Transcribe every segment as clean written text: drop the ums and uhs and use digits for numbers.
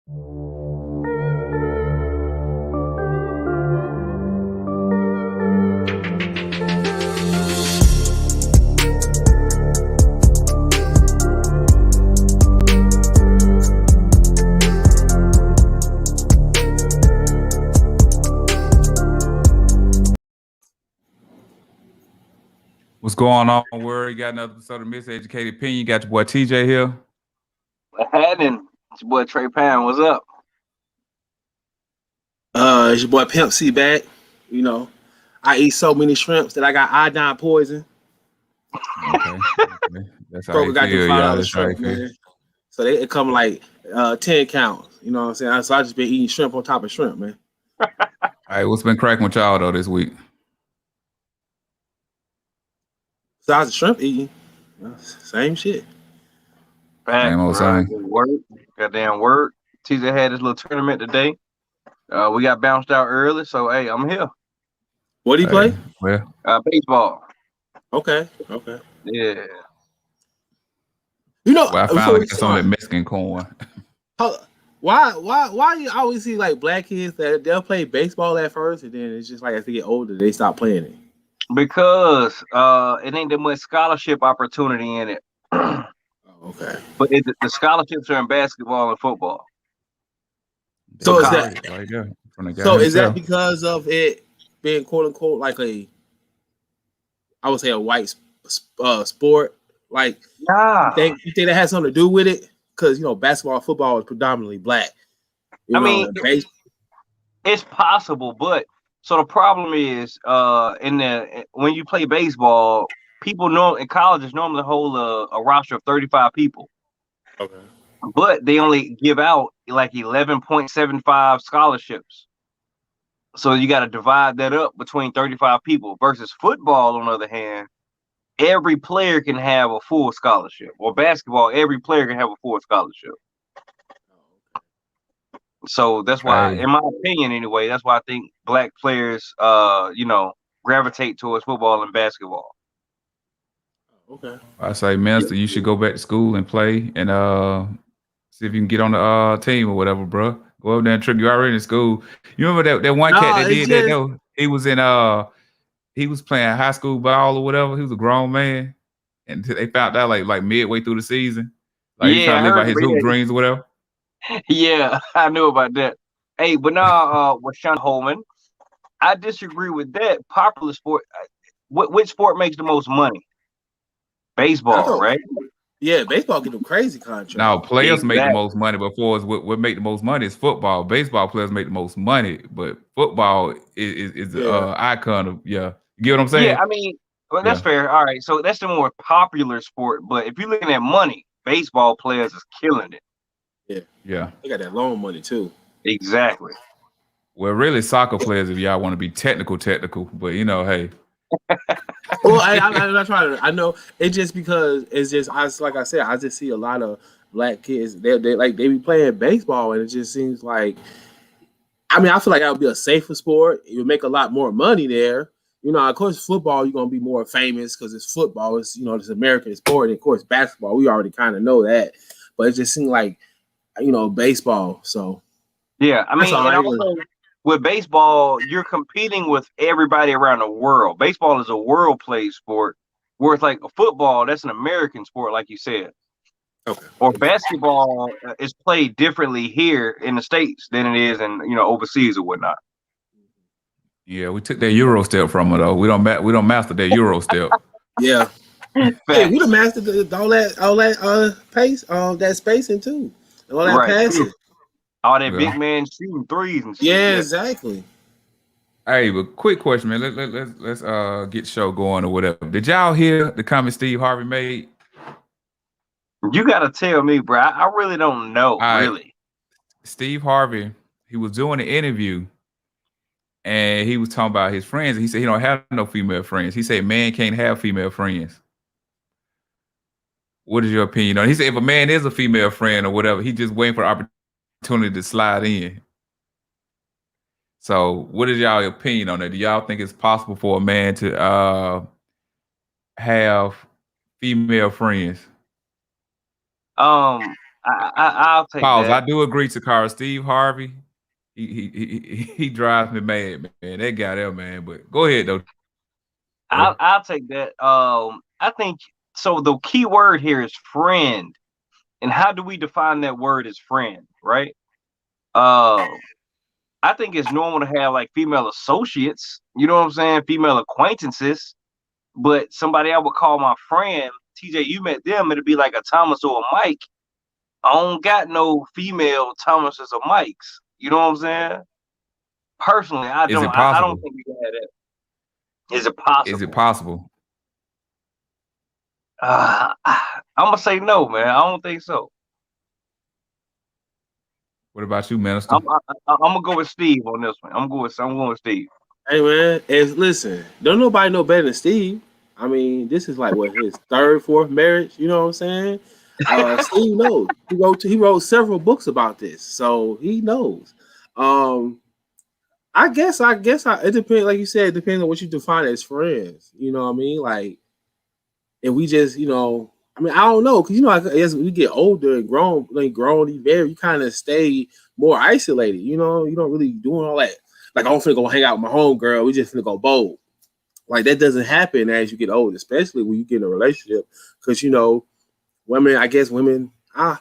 What's going on, Word? You got another episode of Miseducated Opinion. You got your boy TJ here. What's happening? It's your boy Trey Pound. What's up? It's your boy Pimp C back. You know, I eat so many shrimps that I got iodine poison. Okay. That's how Bro, you got feel, the y'all. $5 That's how you shrimp, feel. man. So it come like 10 counts. You know what I'm saying? So I just been eating shrimp on top of shrimp, man. All right, what's been cracking with y'all though this week? Besides the shrimp eating, same shit. Back, Same old bro. same. Work. Goddamn work. TJ had his little tournament today. We got bounced out early, so hey, I'm here. What do you play? Well, Baseball. Okay. Yeah. You know, I before finally we got some of start, that Mexican corn. why you always see like black kids that they'll play baseball at first and then it's just like as they get older they stop playing it? Because it ain't that much scholarship opportunity in it. Oh, okay. But the scholarships are in basketball and football. So is college. that right there from the guy so? Is that himself. because of it being quote unquote like I would say a white sport? Like Nah. you think that has something to do with it? Because basketball, and football is predominantly black. It's possible, but so the problem is when you play baseball, people know in colleges normally hold a roster of 35 people. Okay. But they only give out like 11.75 scholarships. So you got to divide that up between 35 people versus football, on the other hand, every player can have a full scholarship. Or basketball, every player can have a full scholarship. So that's why, in my opinion anyway, that's why I think black players, gravitate towards football and basketball. Okay. I say, Minister, you should go back to school and play and see if you can get on the team or whatever, bro. Go up there and trick. You already in school. You remember that one cat that did that though? He was he was playing high school ball or whatever. He was a grown man, and they found out like midway through the season. Like he trying to live out his hoop dreams or whatever. Yeah, I knew about that. Hey, but now with Sean Holman, I disagree with that. Popular sport, which sport makes the most money? Baseball, right? Yeah, baseball get them crazy contracts. Now players make the most money, but for us, what make the most money is football. Baseball players make the most money, but football is the icon of You get what I'm saying? Yeah, I mean, that's fair. All right, so that's the more popular sport. But if you're looking at money, baseball players is killing it. Yeah. They got that loan money too. Exactly. Well, really, soccer players, if y'all want to be technical, but hey. Well, I'm not trying to. I know it's just because it's just like I said, I just see a lot of black kids. They be playing baseball, and it just seems like. I mean, I feel like that would be a safer sport. You would make a lot more money there. Of course, football you're gonna be more famous because it's football. It's it's American sport. And of course, basketball we already kind of know that, but it just seemed like baseball. So yeah, I mean, and also with baseball, you're competing with everybody around the world. Baseball is a world play sport, where it's like a football, that's an American sport, like you said. Okay. Or basketball is played differently here in the States than it is in overseas or whatnot. Yeah, we took that Euro step from it though. We don't master that Euro step. Yeah. Hey, we done mastered all that pace, that spacing too, and all that passing. All that big man shooting threes and shit. Yeah, exactly. Hey, but quick question, man. Let's get the show going or whatever. Did y'all hear the comment Steve Harvey made? You gotta tell me, bro. I really don't know. Really, Steve Harvey, he was doing an interview, and he was talking about his friends. And he said he don't have no female friends. He said man can't have female friends. What is your opinion on it? He said if a man is a female friend or whatever, he just waiting for opportunity to slide in. So, what is y'all opinion on that? Do y'all think it's possible for a man to have female friends? I'll take Pause. that. I do agree, Takara. Steve Harvey, he drives me mad, man. That guy there, man. But go ahead though. I'll take that. I think so. The key word here is friend, and how do we define that word as friend? Right. I think it's normal to have like female associates. You know what I'm saying? Female acquaintances. But somebody I would call my friend, TJ, you met them, it'd be like a Thomas or a Mike. I don't got no female Thomases or Mikes. You know what I'm saying? Personally, I Is don't. it I don't possible? think we can have that. Is it Is it possible? possible? I'm gonna say no, man. I don't think so. What about you, Minister? I'm gonna go with Steve on this one. I'm going with Steve. Hey man, and listen, don't nobody know better than Steve. I mean, this is like what his third, fourth marriage. You know what I'm saying? Steve knows. He wrote several books about this, so he knows. I guess it depends. Like you said, it depends on what you define as friends. You know what I mean? Like, if we just, I mean, I don't know, because as we get older and grown, you kind of stay more isolated. You don't really doing all that. Like, I'm finna go hang out with my homegirl. We just finna go bowl. Like, that doesn't happen as you get older, especially when you get in a relationship. Because women, I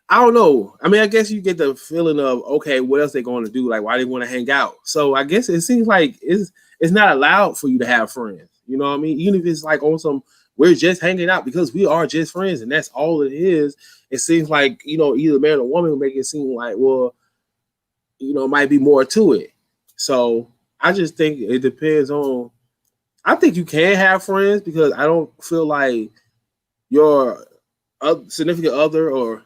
don't know. I mean, I guess you get the feeling of, okay, what else they going to do? Like, why they want to hang out? So I guess it seems like it's not allowed for you to have friends. You know what I mean? Even if it's like on some, we're just hanging out because we are just friends and that's all it is. It seems like, either man or woman will make it seem like, well, might be more to it. So I just think it depends on, I think you can have friends because I don't feel like your significant other or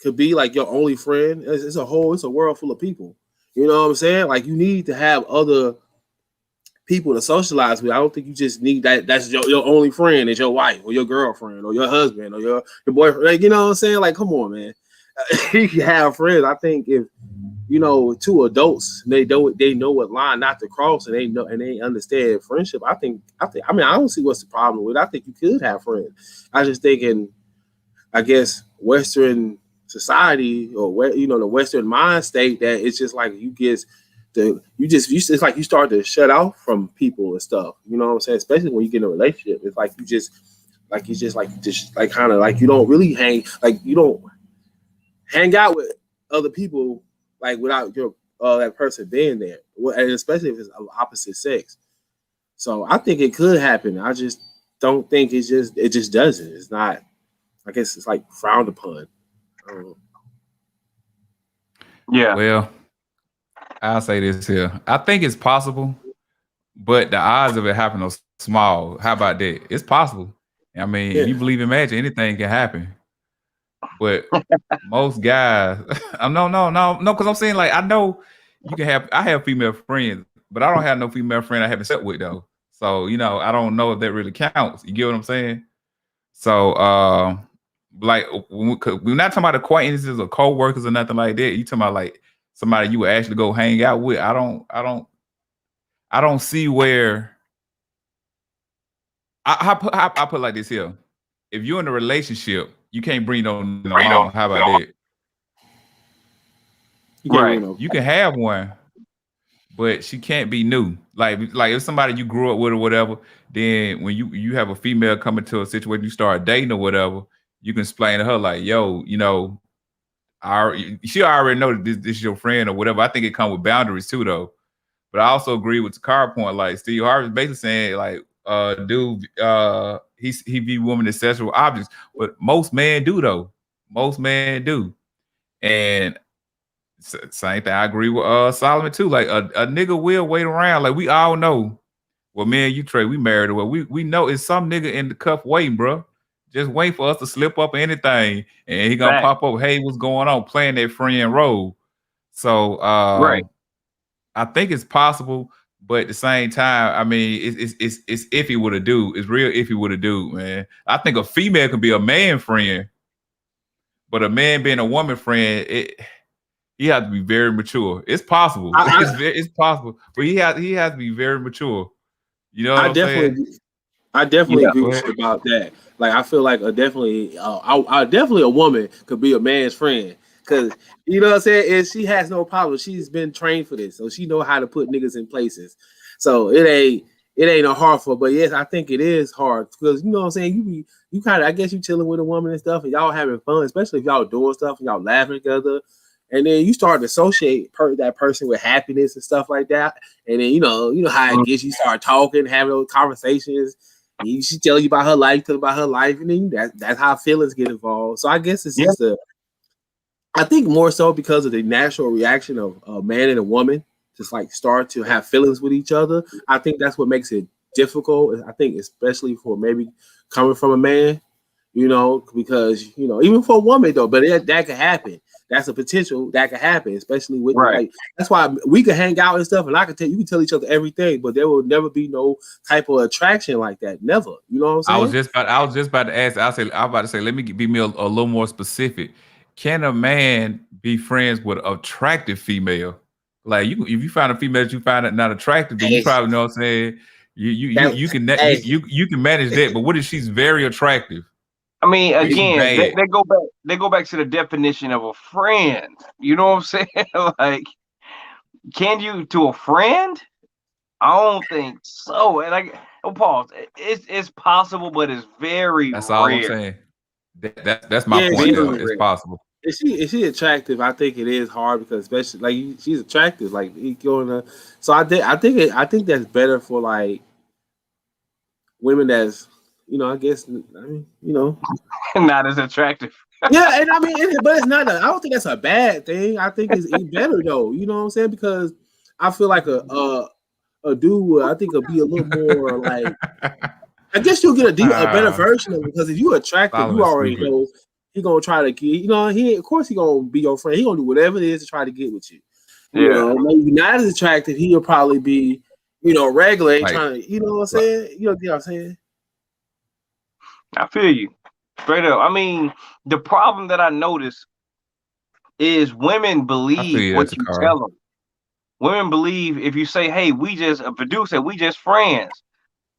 could be like your only friend. It's a world full of people. You know what I'm saying? Like, you need to have other people to socialize with. I don't think you just need that. That's your only friend is your wife or your girlfriend or your husband or your boyfriend. Like, you know what I'm saying? Like, come on, man. You can have friends. I think if two adults, they know what line not to cross, and they understand friendship. I mean, I don't see what's the problem with it. I think you could have friends. I just think I guess Western society or the Western mind state that it's just like it's like you start to shut off from people and stuff. You know what I'm saying? Especially when you get in a relationship, it's like you just kind of like you don't really you don't hang out with other people like without your that person being there, and especially if it's of opposite sex. So I think it could happen. I just don't think it just doesn't. It's not. I guess it's like frowned upon. Yeah. Well, I'll say this here. I think it's possible, but the odds of it happening are small. How about that? It's possible. I mean, if you believe in magic, anything can happen. But most guys, no, because I'm saying, like, I know I have female friends, but I don't have no female friend I haven't slept with though. So, I don't know if that really counts. You get what I'm saying? So, like, we're not talking about acquaintances or co-workers or nothing like that. You talking about like somebody you would actually go hang out with. I don't see where I put it like this here. If you're in a relationship, you can't bring no along. How about that? You can have one, but she can't be new. Like if somebody you grew up with or whatever, then when you have a female come into a situation, you start dating or whatever, you can explain to her like, yo, she already know that this is your friend or whatever. I think it comes with boundaries too, though. But I also agree with the car point. Like Steve Harvey's basically saying, like, dude, he view women as sexual objects, but most men do though. Most men do, and same thing. I agree with Solomon too. Like a nigga will wait around. Like we all know. Well, me and you, Trey, we married. Well, we know it's some nigga in the cuff waiting, bro. Just wait for us to slip up or anything, and he gonna pop up. Hey, what's going on? Playing that friend role. So, I think it's possible, but at the same time, I mean, it's iffy with a dude. It's real iffy with a dude, man. I think a female can be a man friend, but a man being a woman friend, he has to be very mature. It's possible. It's possible, but he has to be very mature. You know what I'm saying? I definitely Yeah. agree with you about that. Like, I feel like definitely, I definitely a woman could be a man's friend because you know what I'm saying. And she has no problem. She's been trained for this, so she know how to put niggas in places. So it ain't no hard for. But yes, I think it is hard because you know what I'm saying. You kind of I guess you chilling with a woman and stuff, and y'all having fun, especially if y'all doing stuff and y'all laughing together. And then you start to associate that person with happiness and stuff like that. And then you know how it gets. You start talking, having those conversations. She tell you about her life, tell you about her life, and then that's how feelings get involved. So I guess it's just I think more so because of the natural reaction of a man and a woman, just like start to have feelings with each other. I think that's what makes it difficult. I think especially for maybe coming from a man, because even for a woman though, but that could happen. That's a potential that could happen, especially with like that's why we could hang out and stuff, and you can tell each other everything, but there will never be no type of attraction like that. Never. You know what I'm saying? I was just about to ask. I'm about to say, let me be a little more specific. Can a man be friends with an attractive female? Like if you find a female that you find it not attractive, then you probably know what I'm saying. You can manage that. But what if she's very attractive? I mean, again, they go back to the definition of a friend. You know what I'm saying? Like, can you to a friend? I don't think so. And pause. It's possible, but it's very That's rare. all I'm saying. That's my point. Though. It's possible. Is she attractive? I think it is hard because especially like she's attractive. Like so I think that's better for like women that's I guess not as attractive. Yeah, and I mean, but it's not. I don't think that's a bad thing. I think it's better though. You know what I'm saying? Because I feel like a dude, I think, will be a little more like. I guess you'll get a better version of it because if you're attractive, you already know he gonna try to get. Of course he gonna be your friend. He gonna do whatever it is to try to get with you. Maybe not as attractive. He'll probably be, regular, like, trying to. You know what I'm saying? You know what I'm saying? I feel you. Straight up. I mean, the problem that I notice is women believe what you tell them. Women believe if you say, "Hey, we just friends,"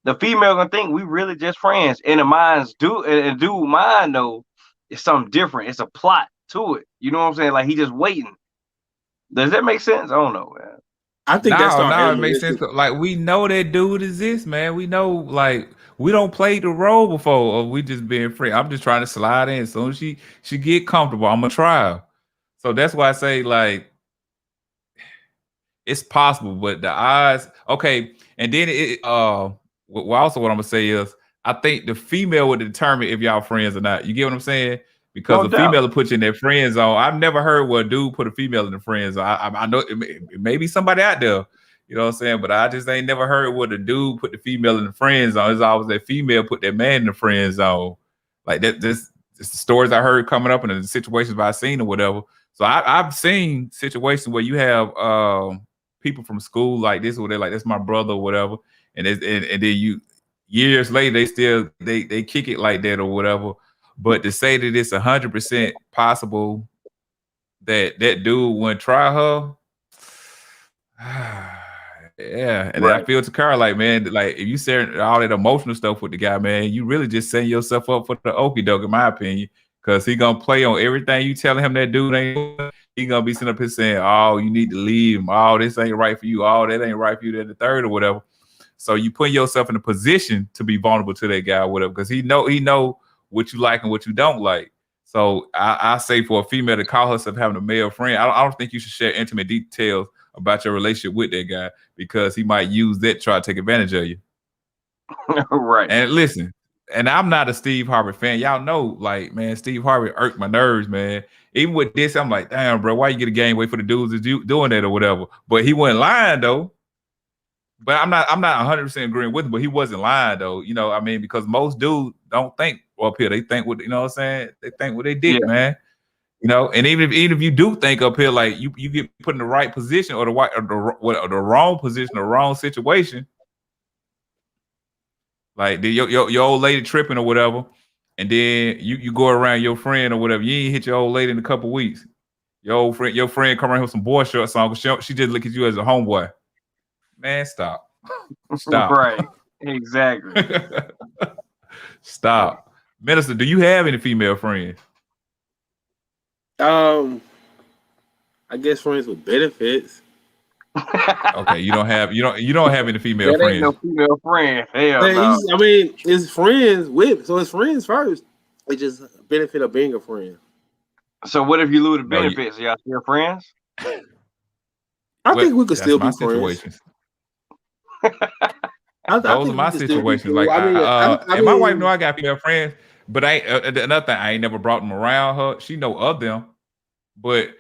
the female gonna think we really just friends. And the dude mind though, it's something different. It's a plot to it. You know what I'm saying? Like he just waiting. Does that make sense? I don't know, man. I think it makes sense. Like we know that dude exists, man. We know, like we don't play the role before, or we just being friends. I'm just trying to slide in. As soon as she get comfortable, I'm gonna try her. So that's why I say like it's possible, but the odds. Okay, and then also what I'm gonna say is I think the female would determine if y'all friends or not. You get what I'm saying? Because the female will put you in their friend zone. I've never heard where a dude put a female in the friend zone. I know it may be somebody out there, you know what I'm saying? But I just ain't never heard where the dude put the female in the friend zone. It's always that female put that man in the friend zone. Like that, this the stories I heard coming up and the situations I've seen or whatever. So I've seen situations where you have people from school like this, where they're like, "That's my brother" or whatever, and then you years later they kick it like that or whatever. But to say that it's 100% possible that dude wouldn't try her, yeah. And then I feel to Carl like, man, like if you share all that emotional stuff with the guy, man, you really just setting yourself up for the okie doke, in my opinion, because he gonna play on everything you telling him that dude ain't doing. He gonna be sitting up here saying, "Oh, you need to leave him. Oh, this ain't right for you. Oh, that ain't right for you." That the third or whatever. So you put yourself in a position to be vulnerable to that guy or whatever, because he know what you like and what you don't like. So I say for a female to call herself having a male friend, I don't think you should share intimate details about your relationship with that guy, because he might use that to try to take advantage of you. Right. And listen, and I'm not a Steve Harvey fan. Y'all know, like, man, Steve Harvey irked my nerves, man. Even with this, I'm like, damn, bro, why you get a game way for the dudes that's doing that or whatever? But he wasn't lying though. But I'm not 100% agreeing with him, but he wasn't lying though. You know, I mean, because most dudes don't think up here. They think what, you know what I'm saying? They think with their dick, man. You know, and even if you do think up here, like you get put in the right position or the wrong position or wrong situation, like your old lady tripping or whatever, and then you go around your friend or whatever, you ain't hit your old lady in a couple weeks. Your friend come around here with some boy shorts on, she just look at you as a homeboy. Man, stop. Right. Exactly. Stop. Minister, do you have any female friends? I guess friends with benefits. Okay, you don't have any female That ain't no friends. female friend. Hell But no. I mean, it's friends with, so it's friends first. It just benefit of being a friend. So what if you lose the No, benefits? Y'all still friends? I think we could that's still my be friends. situations. I Those are think my we could still be situations. cool. Like, I and my wife mean, know I got female friends, but another thing. I ain't never brought them around her. She know of them, but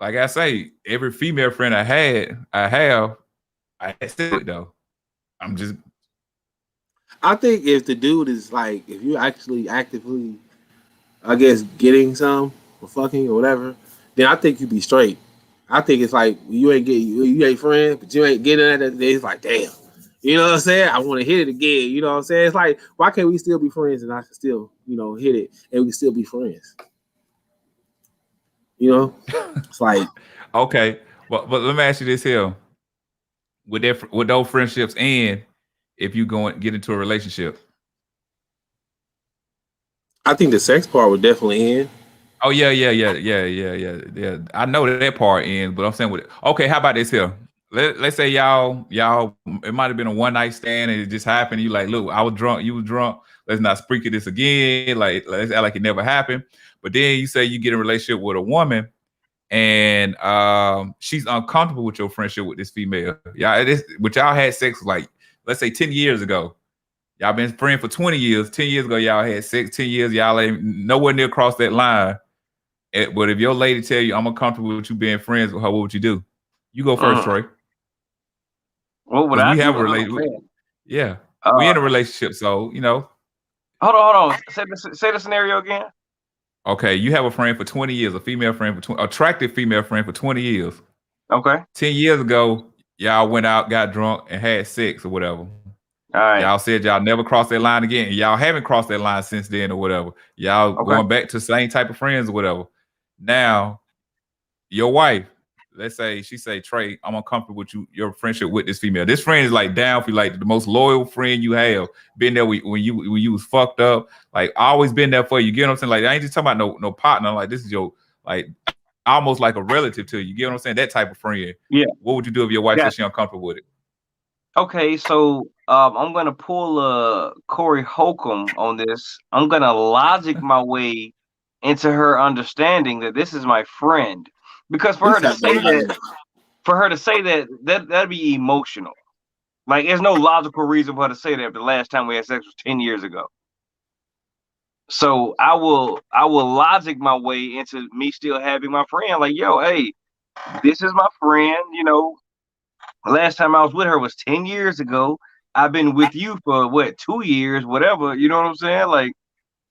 like I say, every female friend I have, I had sex with though. I'm just I think if the dude is like, if you're actually actively, I guess, getting some or fucking or whatever, then I think you be straight. I think it's like you ain't friends, but you ain't getting at it. It's like, damn, you know what I'm saying? I want to hit it again. You know what I'm saying? It's like, why can't we still be friends and I can still, hit it and we can still be friends? You know, it's like, okay. But let me ask you this here: would those friendships end if you get into a relationship? I think the sex part would definitely end. Oh yeah. I know that part ends, but I'm saying with it. Okay, how about this here? Let's say y'all, it might have been a one night stand and it just happened. You like, look, I was drunk, you was drunk. Let's not speak of this again. Like, let's act like it never happened. But then you say you get in a relationship with a woman and she's uncomfortable with your friendship with this female. Yeah, but y'all had sex like, let's say 10 years ago. Y'all been friends for 20 years. 10 years ago, y'all had sex. 10 years, y'all ain't nowhere near cross that line. But if your lady tell you I'm uncomfortable with you being friends with her, what would you do? You go first, Troy. What would Because I we have do? a relationship. Yeah. Oh, We in a relationship, so hold on. Say the scenario again. Okay, you have a friend for 20 years, a female friend for 20, attractive female friend for 20 years. Okay. 10 years ago, y'all went out, got drunk, and had sex or whatever. All right. Y'all said y'all never crossed that line again. Y'all haven't crossed that line since then or whatever. Y'all going back to the same type of friends or whatever. Now, your wife, let's say she say, Trey, I'm uncomfortable with your friendship with this female. This friend is like down for you, like the most loyal friend you have. Been there when you was fucked up, like always been there for you. You get what I'm saying? Like I ain't just talking about no partner. Like this is your like almost like a relative to you. You get what I'm saying? That type of friend. Yeah. What would you do if your wife said she uncomfortable with it? Okay, so I'm gonna pull Corey Holcomb on this. I'm gonna logic my way into her understanding that this is my friend, because for her to say that, that'd be emotional. Like, there's no logical reason for her to say that. The last time we had sex was 10 years ago. So I will logic my way into me still having my friend. Like, yo, hey, this is my friend. Last time I was with her was 10 years ago. I've been with you for 2 years, whatever. You know what I'm saying? Like,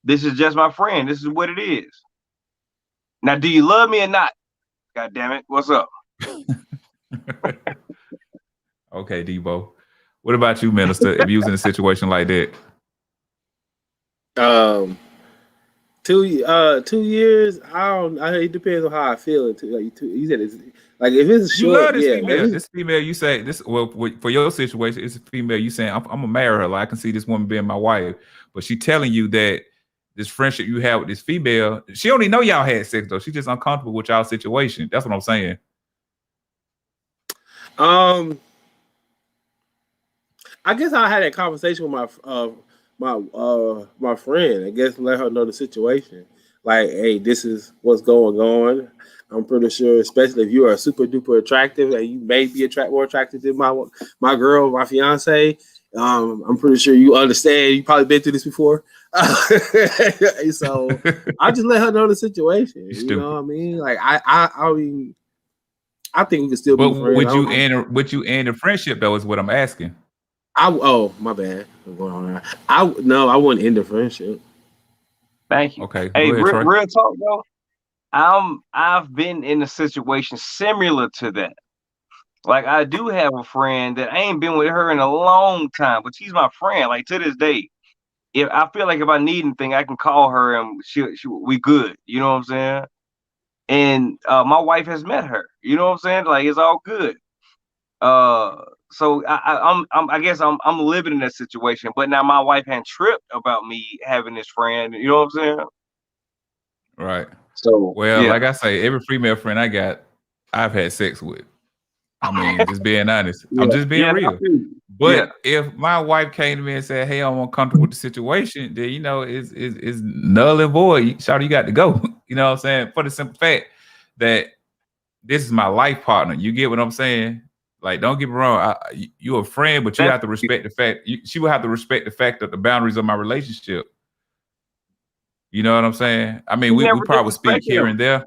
this is just my friend. This is what it is. Now, do you love me or not? God damn it. What's up? Okay, Debo. What about you, Minister? If you was in a situation like that? 2 years. It depends on how I feel. You said it's like if it's short. You love this yeah, female. This female, you say this. Well, for your situation, it's a female. You saying I'm gonna marry her. Like I can see this woman being my wife, but she telling you that this friendship you have with this female, she only know y'all had sex though. She's just uncomfortable with y'all situation. That's what I'm saying. I guess I had a conversation with my friend. I guess let her know the situation. Like, hey, this is what's going on. I'm pretty sure, especially if you are super duper attractive and you may be more attractive than my girl, my fiance. I'm pretty sure you understand. You probably been through this before. So I just let her know the situation. You know what I mean? Like I mean, I think we can still be friends. Would you end a friendship though? Is what I'm asking. My bad. I'm going on. I wouldn't end the friendship. Thank you. Okay. Hey, go ahead, real talk though. I've been in a situation similar to that. Like, I do have a friend that I ain't been with her in a long time, but she's my friend. Like, to this day, if I feel like if I need anything, I can call her and we good. You know what I'm saying? And my wife has met her. You know what I'm saying? Like, it's all good. So I guess I'm living in that situation, but now my wife had tripped about me having this friend. You know what I'm saying? Right. So Well, yeah, like I say, every female friend I got, I've had sex with. I mean, just being honest. I'm yeah, just being yeah, real. yeah. But if my wife came to me and said, "Hey, I'm uncomfortable with the situation," then it's null and void. Shawty, you got to go. You know what I'm saying? For the simple fact that this is my life partner. You get what I'm saying? Like, don't get me wrong. You're a friend, but you That's have to respect the fact. She will have to respect the fact that the boundaries of my relationship. You know what I'm saying? I mean, she we never probably speak disrespected here him. and there.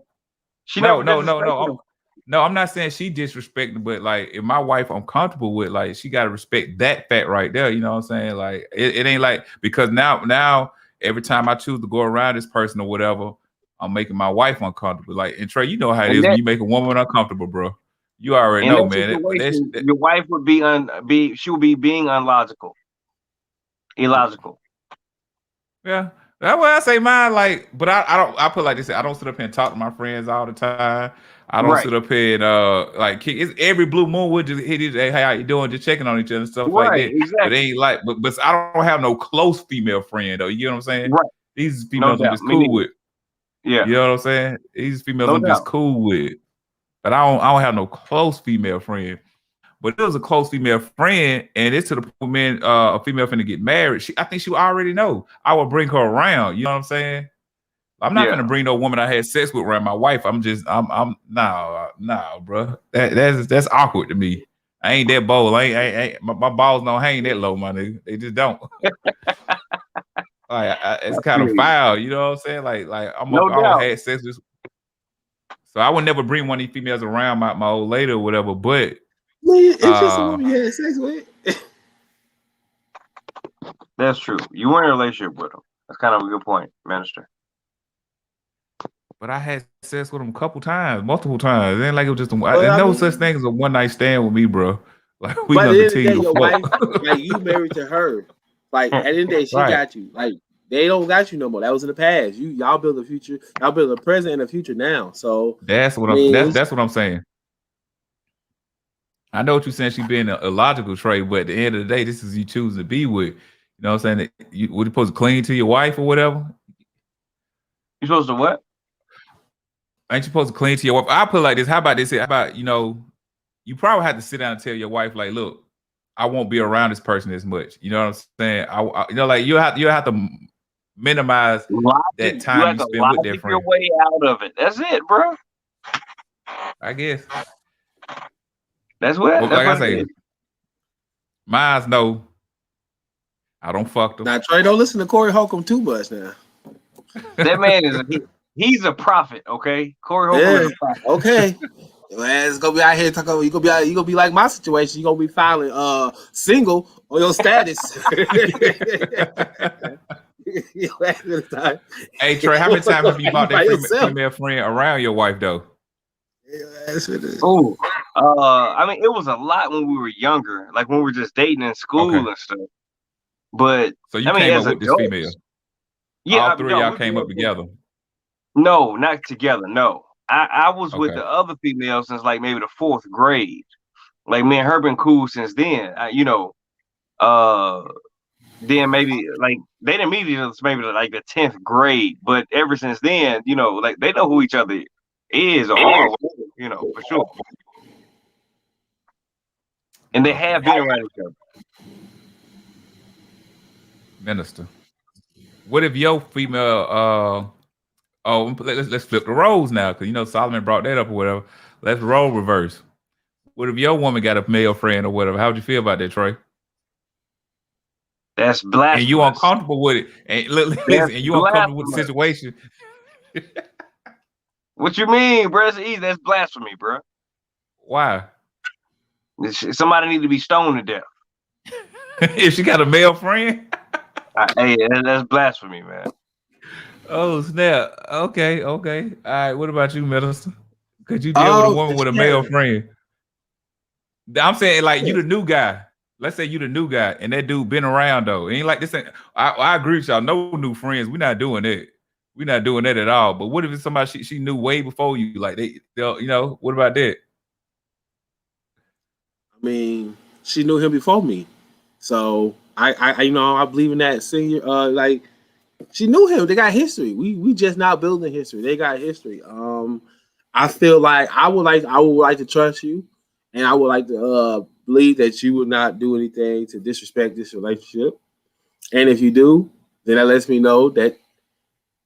She No, never no, no, no. disrespected him. No, I'm not saying she disrespecting, but like if my wife I'm comfortable with, like she gotta respect that fact right there. You know what I'm saying? Like it ain't like because now every time I choose to go around this person or whatever, I'm making my wife uncomfortable. Like and Trey, you know how it And is when that you make a woman uncomfortable, bro. You already in know, that man. situation, your wife would be she would be being illogical. Yeah. That's why I say mine, like, but I don't I put like this, I don't sit up here and talk to my friends all the time. I don't Right, sit up here and like it's every blue moon would just hit it, hey, how you doing? Just checking on each other and stuff like right, that. But it exactly, ain't like but I don't have no close female friend though. You know what I'm saying? right. These No females I'm doubt. just Me cool neither. with. Yeah, You know what I'm saying? These females no I'm just doubt. cool with. But I don't have no close female friend. But it was a close female friend, and it's to the point man, a female finna get married. I think she already know. I would bring her around. You know what I'm saying? I'm not Yeah, gonna bring no woman I had sex with around my wife. I'm no, bro. That's awkward to me. I ain't that bold. My balls don't hang that low, my nigga. They just don't. It's I kind feel of you. foul. You know what I'm saying? Like No I don't doubt. had sex with. So I would never bring one of these females around my old lady or whatever. But Man, it's just a uh, woman you had sex with. That's true. You were in a relationship with him. That's kind of a good point, Minister. but I had sex with him a couple times, multiple times. It ain't like it was just. But There's I no such mean, thing as a one night stand with me, bro. Like we but at gonna the end of the continue day, to your wife, fuck. like you married to her. Like at the end of the day, she Right. got you. Like they don't got you no more. That was in the past. Y'all build a future. Y'all build a present and a future now. So That's what I I'm. mean, That's what I'm saying. I know what you're saying. She being a illogical trait, but at the end of the day, this is you choose to be with. You know what I'm saying? What you supposed to cling to your wife or whatever? You supposed to what? Ain't you supposed to cling to your wife? I put it like this. How about this? How about you probably have to sit down and tell your wife, like, look, I won't be around this person as much. You know what I'm saying? Like you'll have to minimize that Logic. You time have you to spend with that logic your friend. way out of it. That's it, bro. I guess. That's what. But That's like I what it say, is. mine's no. I don't fuck them. now Trey, don't listen to Corey Holcomb too much now. That man he's a prophet. Okay, Corey Holcomb Yeah. is a prophet. Okay. Man, it's gonna be out here talking. You gonna be like my situation. You gonna be filing single on your status. Hey Trey, how many times have you brought by that yourself. female friend around your wife though? Oh, I mean, it was a lot when we were younger, like when we were just dating in Okay. school and stuff. But So you I mean, came as up with this female. adults, yeah, All three of no, y'all we came grew up up together. no, not together. No, I was with Okay. the other female since like maybe the fourth grade. Like me and her been cool since then. Uh, then maybe like they didn't meet each other maybe like the 10th grade, but ever since then, like they know who each other is or are, for sure. And they Okay. have been around each other. Minister. What if your female let's flip the roles now, because Solomon brought that up or whatever. Let's role reverse. What if your woman got a male friend or whatever? How would you feel about that, Trey? That's And you blasphemous. uncomfortable with it. And listen, That's and you uncomfortable with the blasphemous. situation. What you mean, bro? That's blasphemy, bro. Why? Somebody need to be stoned to death. If she got a male friend? Hey, that's blasphemy, man. Oh, snap. Okay. All right. What about you, Minister? Could you deal with a woman with a male friend? I'm saying, like, you the new guy. Let's say you the new guy, and that dude been around though. It ain't like this. I agree with y'all. No new friends. We're not doing that. We're not doing that at all. But what if it's somebody she knew way before you? Like they'll what about that? I mean, she knew him before me, so I believe in that senior. Like she knew him. They got history. We just not building history. They got history. I feel like I would like to trust you, and I would like to believe that you would not do anything to disrespect this relationship. And if you do, then that lets me know that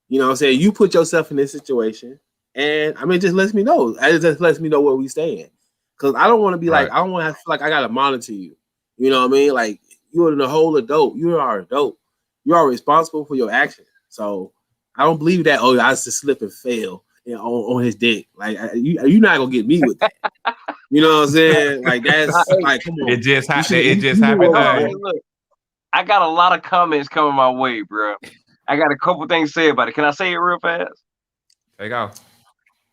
what I'm saying, you put yourself in this situation, and I mean, it just lets me know. It just lets me know where we stand. Because I don't want to be like, I don't want to feel like I gotta monitor you. You know what I mean? Like you're the whole adult. You are adult. You are responsible for your actions. So I don't believe that. Oh, I just slip and fail on his dick. Like you're not gonna get me with that. You know what I'm saying? Like that's like, come on. It just happened. Look, I got a lot of comments coming my way, bro. I got a couple things to say about it. Can I say it real fast? Take off.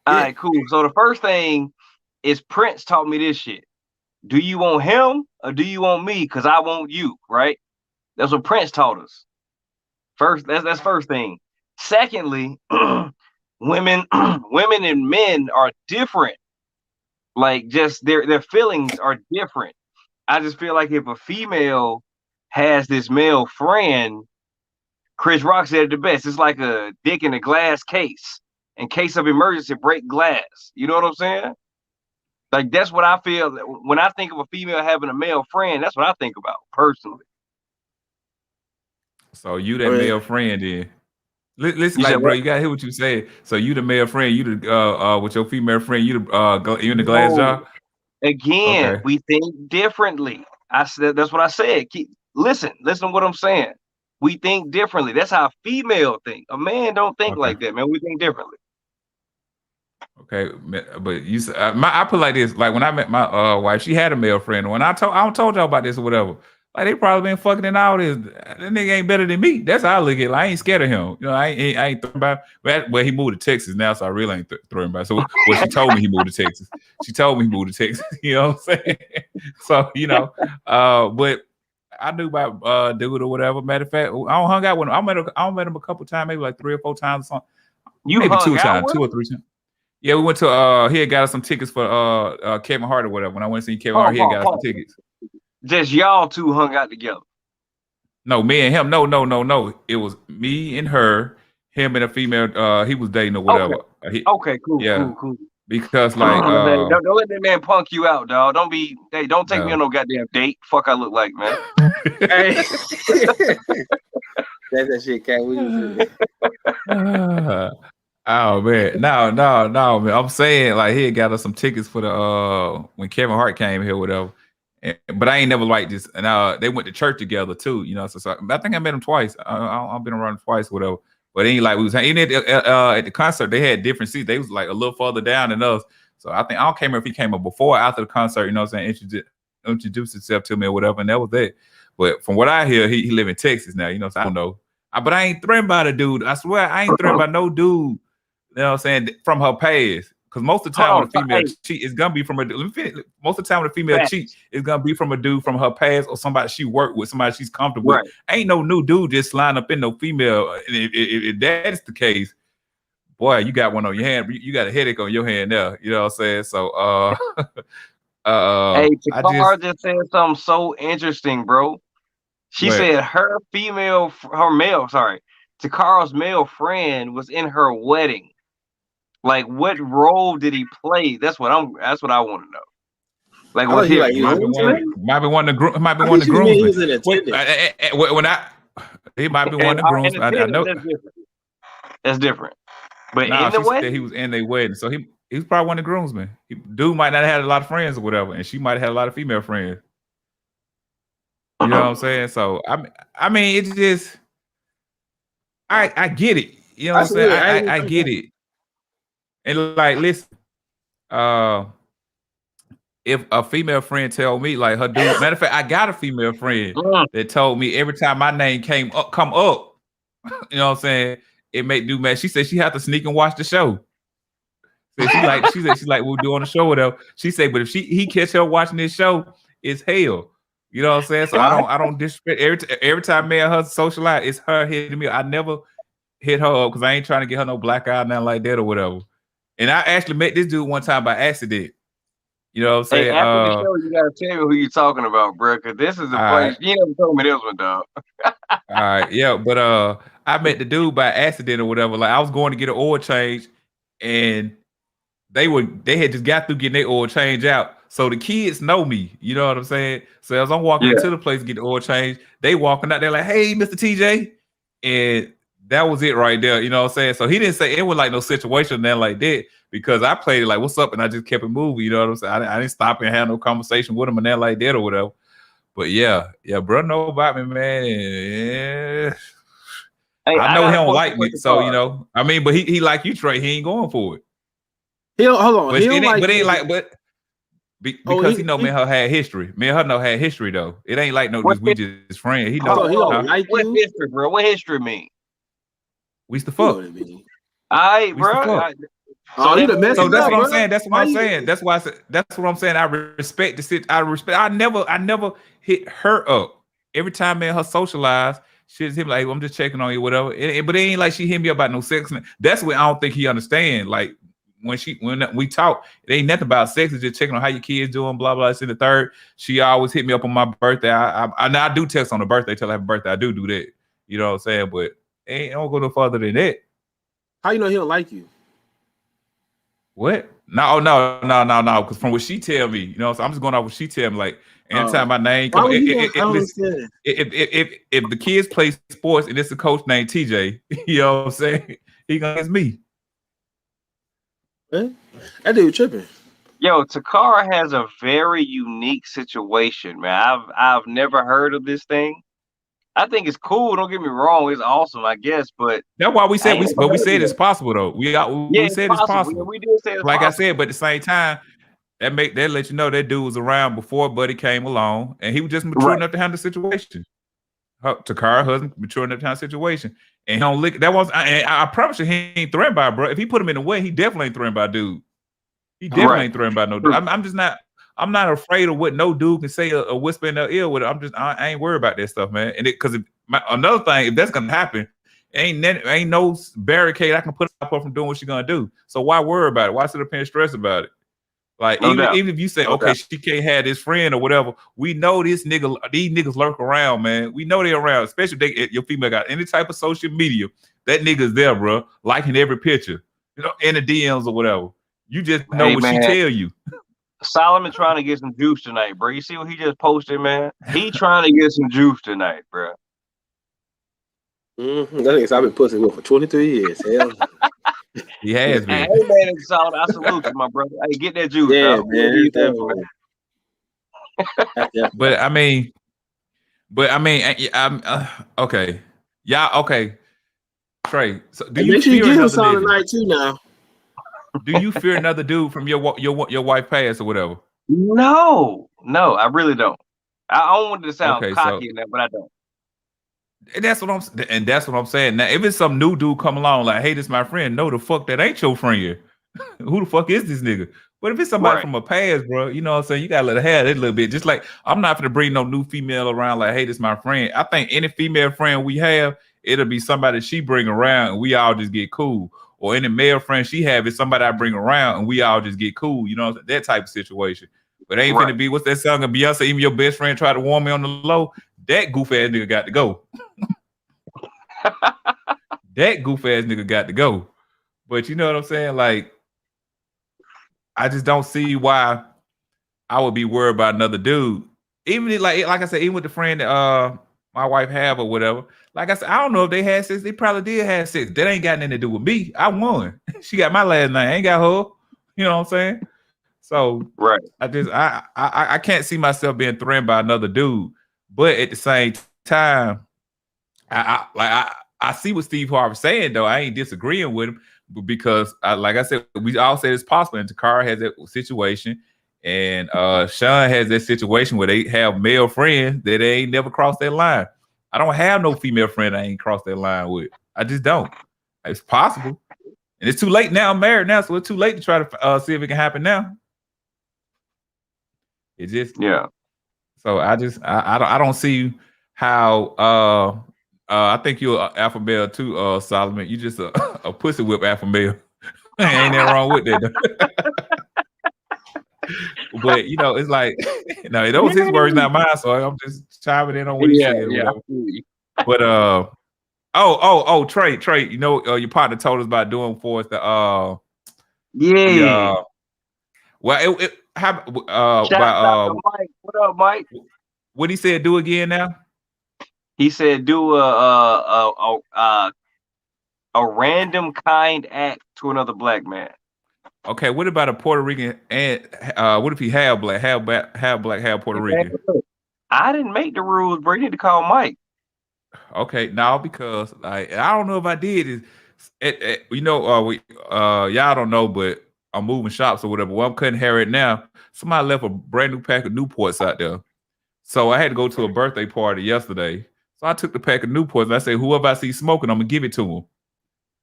All right, cool. So the first thing is Prince taught me this shit. Do you want him or do you want me? Because I want you, right? That's what Prince taught us. First, that's first thing. Secondly, women and men are different. Like just their feelings are different. I just feel like if a female has this male friend, Chris Rock said it the best. It's like a dick in a glass case. In case of emergency, break glass. You know what I'm saying? Like that's what I feel when I think of a female having a male friend. That's what I think about personally. So you that male friend then? Listen, like, bro, you gotta hear what you say. So you the male friend, you the with your female friend, you in the glass jar. Again, we think differently. I said that's what I said. Listen to what I'm saying. We think differently. That's how female think. A man don't think like that, man. We think differently. Okay, but you I put like this. Like when I met my wife, she had a male friend. When I told y'all about this or whatever. Like they probably been fucking and all this. That nigga ain't better than me. That's how I look at it. Like, I ain't scared of him. You know, I ain't throwing by. Well, he moved to Texas now, so I really ain't throwing by. So she told me he moved to Texas. She told me he moved to Texas. You know what I'm saying? So but I knew about dude or whatever. Matter of fact, I don't hung out with him. I met him a couple times, maybe like 3 or 4 times or something. Maybe 2 or 3 times. Yeah, we went to he had got us some tickets for Kevin Hart or whatever. When I went to see Kevin Hart, he had got us some tickets. Just y'all two hung out together. No, me and him. No. It was me and her, him and a female he was dating or whatever. Okay, cool, yeah. cool. Because like don't let that man punk you out, dog. Don't take me on no goddamn date. Fuck I look like, man. That's that shit, Cat. Oh man, no, man. I'm saying like he had got us some tickets for the when Kevin Hart came here, whatever. But I ain't never liked this. And they went to church together too, you know. So I think I met him twice. I've been around twice, whatever. But ain't like we was even at the concert. They had different seats. They was like a little further down than us. So I think I don't care if he came up before or after the concert. You know what I'm saying? Introduced himself to me or whatever, and that was that. But from what I hear, he live in Texas now. You know, so I don't know. But I ain't threatened by the dude. I swear I ain't threatened by no dude. You know what I'm saying? From her past. Because most of the time when a female cheat, it's gonna be from most of the time when a female cheat, it's gonna be from a dude from her past or somebody she worked with, somebody she's comfortable with. Ain't no new dude just line up in no female. If that's the case, boy, you got one on your hand. You got a headache on your hand there. You know what I'm saying? So hey, Takara just said something so interesting, bro. She said Takara's male friend was in her wedding. Like, what role did he play? That's what I want to know. Like, was he like might be one of the groomsmen. He might be one of the groomsmen. I know that's different. But in the wedding, he was in their wedding, so he was probably one of the groomsmen. Dude might not have had a lot of friends or whatever, and she might have had a lot of female friends. You know what I'm saying? So I mean, it's just I get it. You know what I'm saying? I get it. And like, listen, if a female friend tell me, like her dude, matter of fact, I got a female friend that told me every time my name come up, you know what I'm saying, it make do mad. She said she had to sneak and watch the show. So she said we'll do on the show whatever. She said, but if he catch her watching this show, it's hell. You know what I'm saying? So I don't disrespect every time me and her socialize, it's her hitting me. I never hit her up because I ain't trying to get her no black eye, nothing like that or whatever. And I actually met this dude one time by accident. You know what I'm Hey, saying? after the show, you gotta tell me who you talking about, bro. Because this is the place. You never told me this one, dog. All right, yeah, but I met the dude by accident or whatever. Like I was going to get an oil change, and they had just got through getting their oil change out. So the kids know me. You know what I'm saying? So as I'm walking into the place to get the oil change, they walking out there like, "Hey, Mr. TJ," and that was it right there. You know what I'm saying? So he didn't say it was like no situation or nothing like that because I played it like, "What's up?" and I just kept it moving. You know what I'm saying? I didn't stop and have no conversation with him and that like that or whatever. But yeah, bro, know about me, man. Yeah. Hey, I know he don't question like for me, the so car. you know. I mean, but he like you, Trey. He ain't going for it. Hold on. But He it don't ain't. like But it ain't you. like. But because he know me and her had history. Me and her know had history though. It ain't like no, just we just friends. He know. Hold on, he don't like What you? history, bro? What history mean? We used to You know fuck. what I mean. All right, We used to bro. fuck. Oh, you done messed So it that's up, what I'm bro. saying. That's what Why I'm you- saying. That's why. That's what I'm saying. I respect the sit. I respect. I never hit her up. Every time me and her socialize, she's him like, I'm just checking on you, whatever. But it ain't like she hit me up about no sex. That's what I don't think he understand. Like when we talk, it ain't nothing about sex. It's just checking on how your kids doing. Blah blah. It's in the third. She always hit me up on my birthday. I do text on the birthday. Tell her happy birthday. I do that. You know what I'm saying? But I don't go no further than that. How you know he don't like you? What? No. Because from what she tell me, you know, so I'm just going off what she tell me. Like anytime my name come, if the kids play sports and it's a coach named TJ, you know what I'm saying? He gonna against me. That dude tripping. Yo, Takara has a very unique situation, man. I've never heard of this thing. I think it's cool. Don't get me wrong; it's awesome, I guess. But that's why we said we said it's possible though. We said it's possible. Yeah, we did say it's like possible. I said, but at the same time, that let you know that dude was around before Buddy came along, and he was just mature enough to handle the situation. Takara husband mature enough to handle the situation, and he don't lick. That was I promise you, he ain't threatened by bro. If he put him in the way, he definitely ain't threatened by dude. He definitely ain't threatened by no dude. I'm just not. I'm not afraid of what no dude can say a whisper in their ear with it. I ain't worried about that stuff, man. And because another thing, if that's gonna happen, ain't no barricade I can put up from doing what she's gonna do. So why worry about it? Why sit up here and stress about it? Like even if you say, okay, she can't have this friend or whatever, we know these niggas lurk around, man. We know they're around, especially if your female got any type of social media. That nigga's there, bro, liking every picture, you know, in the DMs or whatever. You just know what she tell you. Solomon trying to get some juice tonight, bro. You see what he just posted, man? He trying to get some juice tonight, bro. That nigga's I've been pussy with for 23 years. Hell. He has been. Hey man, Solomon, I salute you, my brother. Hey, get that juice, yeah, dog. Man. But I mean, I'm okay. Y'all okay. Trey, so do you fear another nigga tonight too now? Do you fear another dude from your wife pass or whatever? No, I really don't. I don't want to sound cocky in that, but I don't. And that's what I'm saying. Now, if it's some new dude come along, like, hey, this is my friend, no, the fuck that ain't your friend. Who the fuck is this nigga? But if it's somebody from a past, bro, you know what I'm saying? You gotta let her have it a little bit. Just like I'm not gonna bring no new female around, like, hey, this is my friend. I think any female friend we have, it'll be somebody she bring around and we all just get cool. Or any male friend she have is somebody I bring around and we all just get cool. You know, that type of situation. But it ain't finna be, what's that song of Beyonce, even your best friend try to warn me on the low? That goof ass nigga got to go. That goof ass nigga got to go. But you know what I'm saying? Like, I just don't see why I would be worried about another dude. Even like I said, even with the friend that my wife have or whatever. Like I said, I don't know if they had sex. They probably did have sex. That ain't got nothing to do with me. I won. She got my last name. I ain't got her. You know what I'm saying? So I can't see myself being threatened by another dude. But at the same time, I see what Steve Harvey's saying though. I ain't disagreeing with him, but because like I said, we all said it's possible. And Takara has that situation, and Sean has that situation where they have male friends that they ain't never crossed that line. I don't have no female friend I ain't crossed that line with. I just don't. It's possible, and it's too late now. I'm married now, so it's too late to try to see if it can happen now. It just So I don't see how. I think you're an alpha male too, Solomon. You just a pussy whip alpha male. Ain't nothing wrong with that. But you know, it's like no, those was his words, not mine. So I'm just chiming in on what he said or whatever. But Trey, you know, your partner told us about doing for us the well, how Shout out to Mike. What up, Mike? What he said? Do again now. He said do a random kind act to another black man. Okay, what about a Puerto Rican and what if he half black, half Puerto Rican? I didn't make the rules, bro. You need to call Mike. Okay, now because I don't know if I did you know, y'all don't know, but I'm moving shops or whatever. Well, I'm cutting hair right now. Somebody left a brand new pack of Newports out there. So I had to go to a birthday party yesterday. So I took the pack of Newports and I said, whoever I see smoking, I'm gonna give it to him.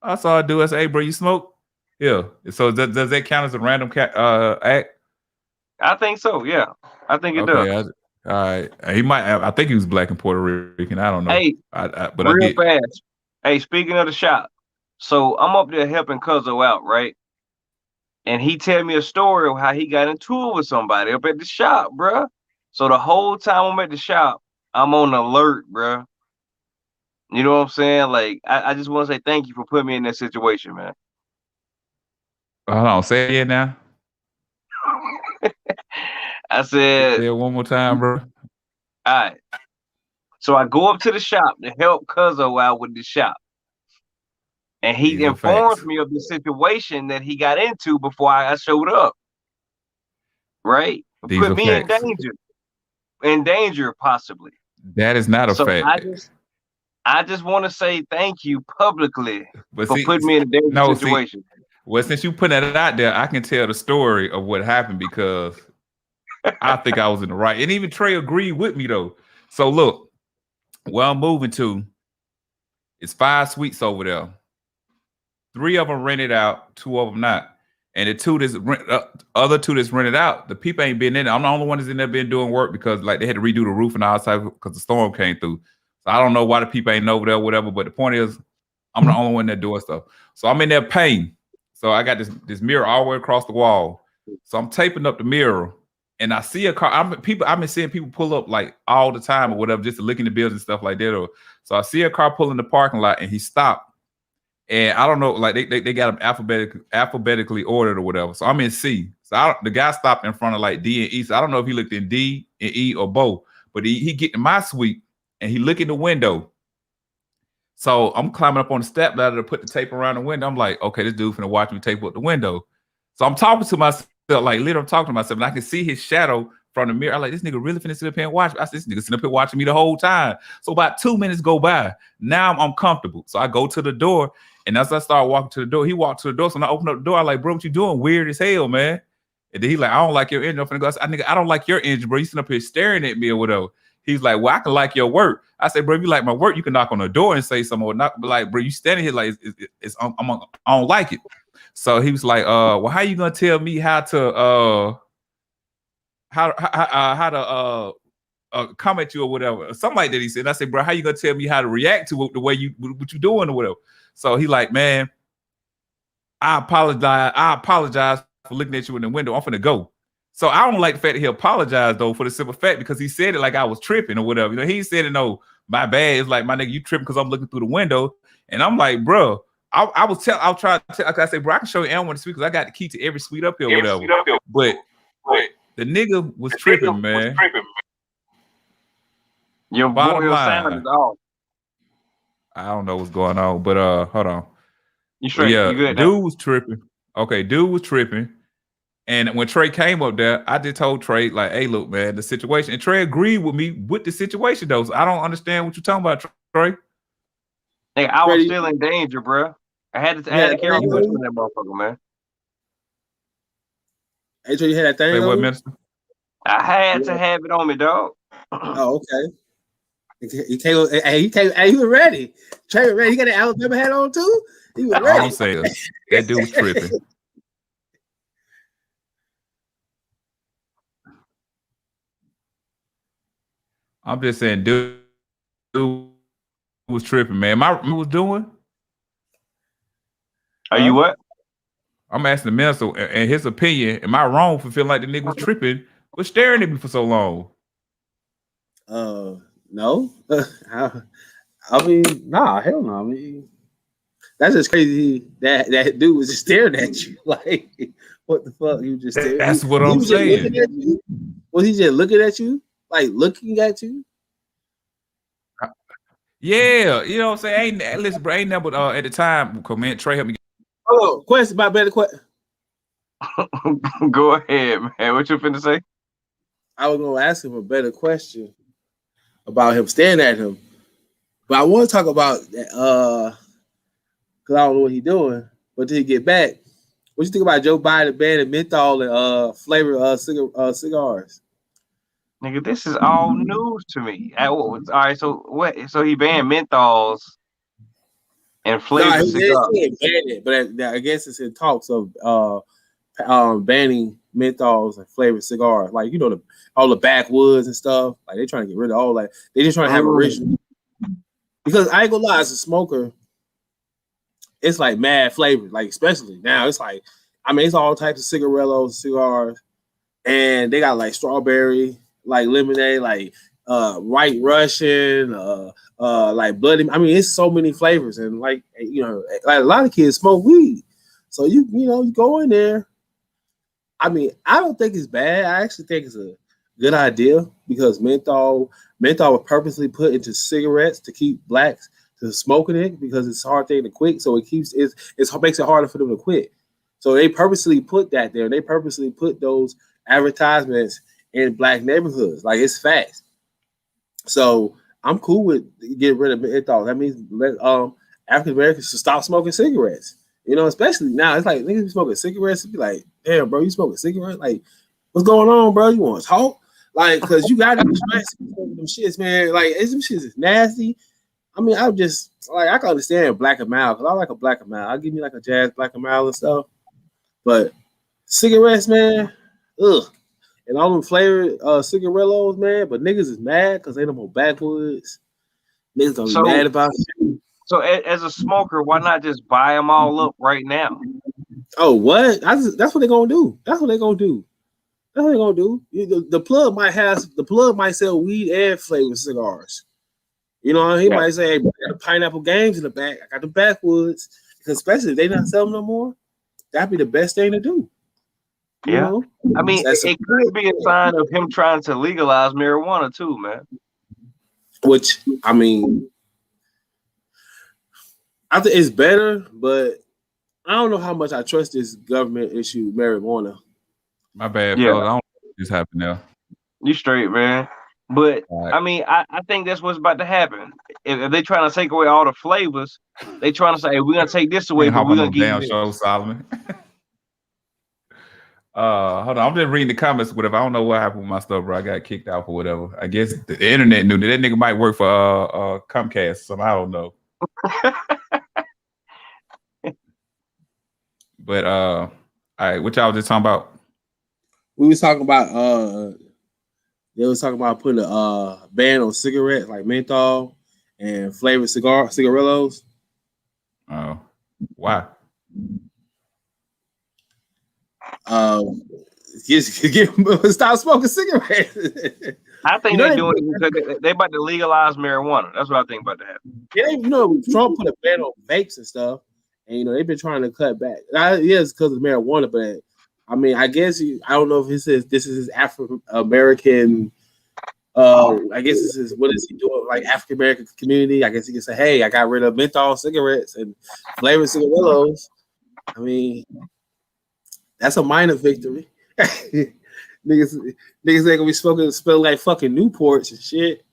That's all I do. I say, hey, bro, you smoke? Yeah. So does that count as a random act? I think so. Yeah, I think it does. All right. He might. I think he was black and Puerto Rican. I don't know. Hey, but real I get fast. Hey, speaking of the shop, so I'm up there helping Cuzzo out, right? And he tell me a story of how he got into it with somebody up at the shop, bro. So the whole time I'm at the shop, I'm on alert, bro. You know what I'm saying? Like, I just want to say thank you for putting me in that situation, man. Hold on, say it now. I said, say it one more time, bro. All right. So I go up to the shop to help Cuzzo out with the shop. And he informs me of the situation that he got into before I showed up. Right? Put me in danger. In danger, possibly. That is not a fact. I just want to say thank you publicly for putting me in a dangerous situation. Well, since you put that out there, I can tell the story of what happened because I think I was in the right. And even Trey agreed with me, though. So look, where I'm moving to, it's 5 suites over there. 3 of them rented out, 2 of them not. And the other 2 that's rented out, the people ain't been in there. I'm the only one that's in there been doing work because like they had to redo the roof and outside because the storm came through. So I don't know why the people ain't over there or whatever, but the point is I'm the only one that doing stuff. So I'm in there paying. So I got this mirror all the way across the wall. So I'm taping up the mirror and I see a car. I've been seeing people pull up like all the time or whatever, just to look in the building and stuff like that. So I see a car pull in the parking lot and he stopped. And I don't know, like they got them alphabetically ordered or whatever. So I'm in C. So the guy stopped in front of like D and E. So I don't know if he looked in D and E or both, but he get in my suite and he look in the window. So I'm climbing up on the step ladder to put the tape around the window. I'm like, okay, this dude finna watch me tape up the window. So I'm talking to myself, like literally I'm talking to myself, and I can see his shadow from the mirror. I'm like, this nigga really finna sit up here and watch me. I said, this nigga sitting up here watching me the whole time. So about 2 minutes go by. Now I'm comfortable. So I go to the door, and as I start walking to the door, he walked to the door. So when I open up the door, I'm like, bro, what you doing? Weird as hell, man. And then he like, I don't like your engine. I'm finna go. I said, nigga, I don't like your engine, bro. You sitting up here staring at me or whatever. He's like, well, I can like your work. I said, bro, if you like my work, you can knock on the door and say something or not. But like, bro, you standing here like I don't like it. So he was like, well, how you gonna tell me how to comment you or whatever, something like that. He said. And I said, bro, how you gonna tell me how to react to the way what you doing or whatever? So he like, man, I apologize for looking at you in the window. I'm finna go. So I don't like the fact that he apologized though for the simple fact because he said it like I was tripping or whatever. You know, he said it, no, my bad. It's like, my nigga, you tripping because I'm looking through the window. And I'm like, bro, I'll try to tell. Like I say, bro, I can show you one suite because I got the key to every suite up here or whatever. But the nigga was tripping, man. Your sound is off. I don't know what's going on, but hold on. You straight? Yeah, you good dude now? was tripping. Okay, dude was tripping. And when Trey came up there, I just told Trey, like, hey, look, man, the situation. And Trey agreed with me with the situation, though. So I don't understand what you're talking about, Trey. Hey, I was still in danger, bro. I had to carry a clutch in that motherfucker, man. Hey, Trey, you had that thing Say on what, you? Minister? I had to have it on me, dog. Oh, okay. He was ready. Trey was ready. He got an Alabama hat on, too? He was ready. All I'm saying is, that dude was tripping. I'm just saying, dude was tripping, man. My was doing. Are you what? I'm asking the minister and his opinion. Am I wrong for feeling like the nigga was tripping, was staring at me for so long? No. I mean, nah, hell no. I mean, that's just crazy. That dude was just staring at you. Like, what the fuck? You just staring? That's what I'm saying. Was he just looking at you? Like looking at you? Yeah, you know what I'm saying? Listen, bro, ain't never at the time, man, Trey helped me. Oh, question about better question. Go ahead, man. What you finna say? I was gonna ask him a better question about him staring at him. But I want to talk about that because I don't know what he's doing. But till he get back, what you think about Joe Biden banning menthol and flavored cigars? Nigga, this is all news to me. All right, so what? So he banned menthols and flavored cigars. He didn't ban it, but I guess it's in talks of banning menthols and flavored cigars. Like, you know, all the backwoods and stuff. Like, they're trying to get rid of all that. They just trying to have original. Because I ain't gonna lie, as a smoker, it's like mad flavor. Like, especially now, it's like, I mean, it's all types of cigarillos, cigars, and they got like strawberry, like lemonade, like White Russian, like bloody. I mean, it's so many flavors, and like, you know, like a lot of kids smoke weed, so you go in there. I mean, I don't think it's bad. I actually think it's a good idea because menthol was purposely put into cigarettes to keep blacks to smoking it because it's a hard thing to quit. So it makes it harder for them to quit. So they purposely put that there. They purposely put those advertisements in black neighborhoods. Like, it's facts. So I'm cool with getting rid of menthol. That means African Americans should stop smoking cigarettes. You know, especially now, it's like niggas be smoking cigarettes. It'd be like, damn, bro, you smoking cigarettes? Like, what's going on, bro? You want to talk? Like, because you got to be smoking them shits, man. Like, them shits is nasty. I mean, I'm just like, I can understand Black and Mild because I like a Black and Mild. I'll give me like a Jazz Black and Mild and stuff. But cigarettes, man, ugh. And all them flavored cigarillos, man. But niggas is mad because they no more backwoods. Niggas gonna be mad about it. So as a smoker, why not just buy them all up right now? Oh, what? That's what they're gonna do. That's what they're gonna do. That's what they're gonna do. The plug might sell weed and flavored cigars. You know, he might say, hey, bro, I got the pineapple games in the back. I got the backwoods. Because especially if they not selling no more, that'd be the best thing to do. You know? I mean, it could be a sign of him trying to legalize marijuana too, man. Which, I mean, I think it's better, but I don't know how much I trust this government issued marijuana. My bad, fellas. I don't know what just happened now. You straight, man. But right. I mean, I think that's what's about to happen. If they're trying to take away all the flavors, they trying to say, hey, we're gonna take this away, but we're gonna give you show, Solomon. Hold on, I'm just reading the comments. Whatever. I don't know what happened with my stuff, bro. I got kicked out or whatever. I guess the internet knew that nigga might work for Comcast. So I don't know. But all right, what y'all was just talking about? We was talking about they was talking about putting a ban on cigarettes like menthol and flavored cigarillos. Oh, why? Stop smoking cigarettes. I think they're doing it because they're about to legalize marijuana. That's what I think about to happen. Yeah, you know, Trump put a ban on vapes and stuff, and you know they've been trying to cut back. Yes, because of marijuana, but I mean, I guess I don't know if he says this is his African American. I guess this is what is he doing? Like African American community. I guess he can say, "Hey, I got rid of menthol cigarettes and flavored cigarillos." I mean, that's a minor victory. niggas ain't gonna be smoking, smelling like fucking Newports and shit.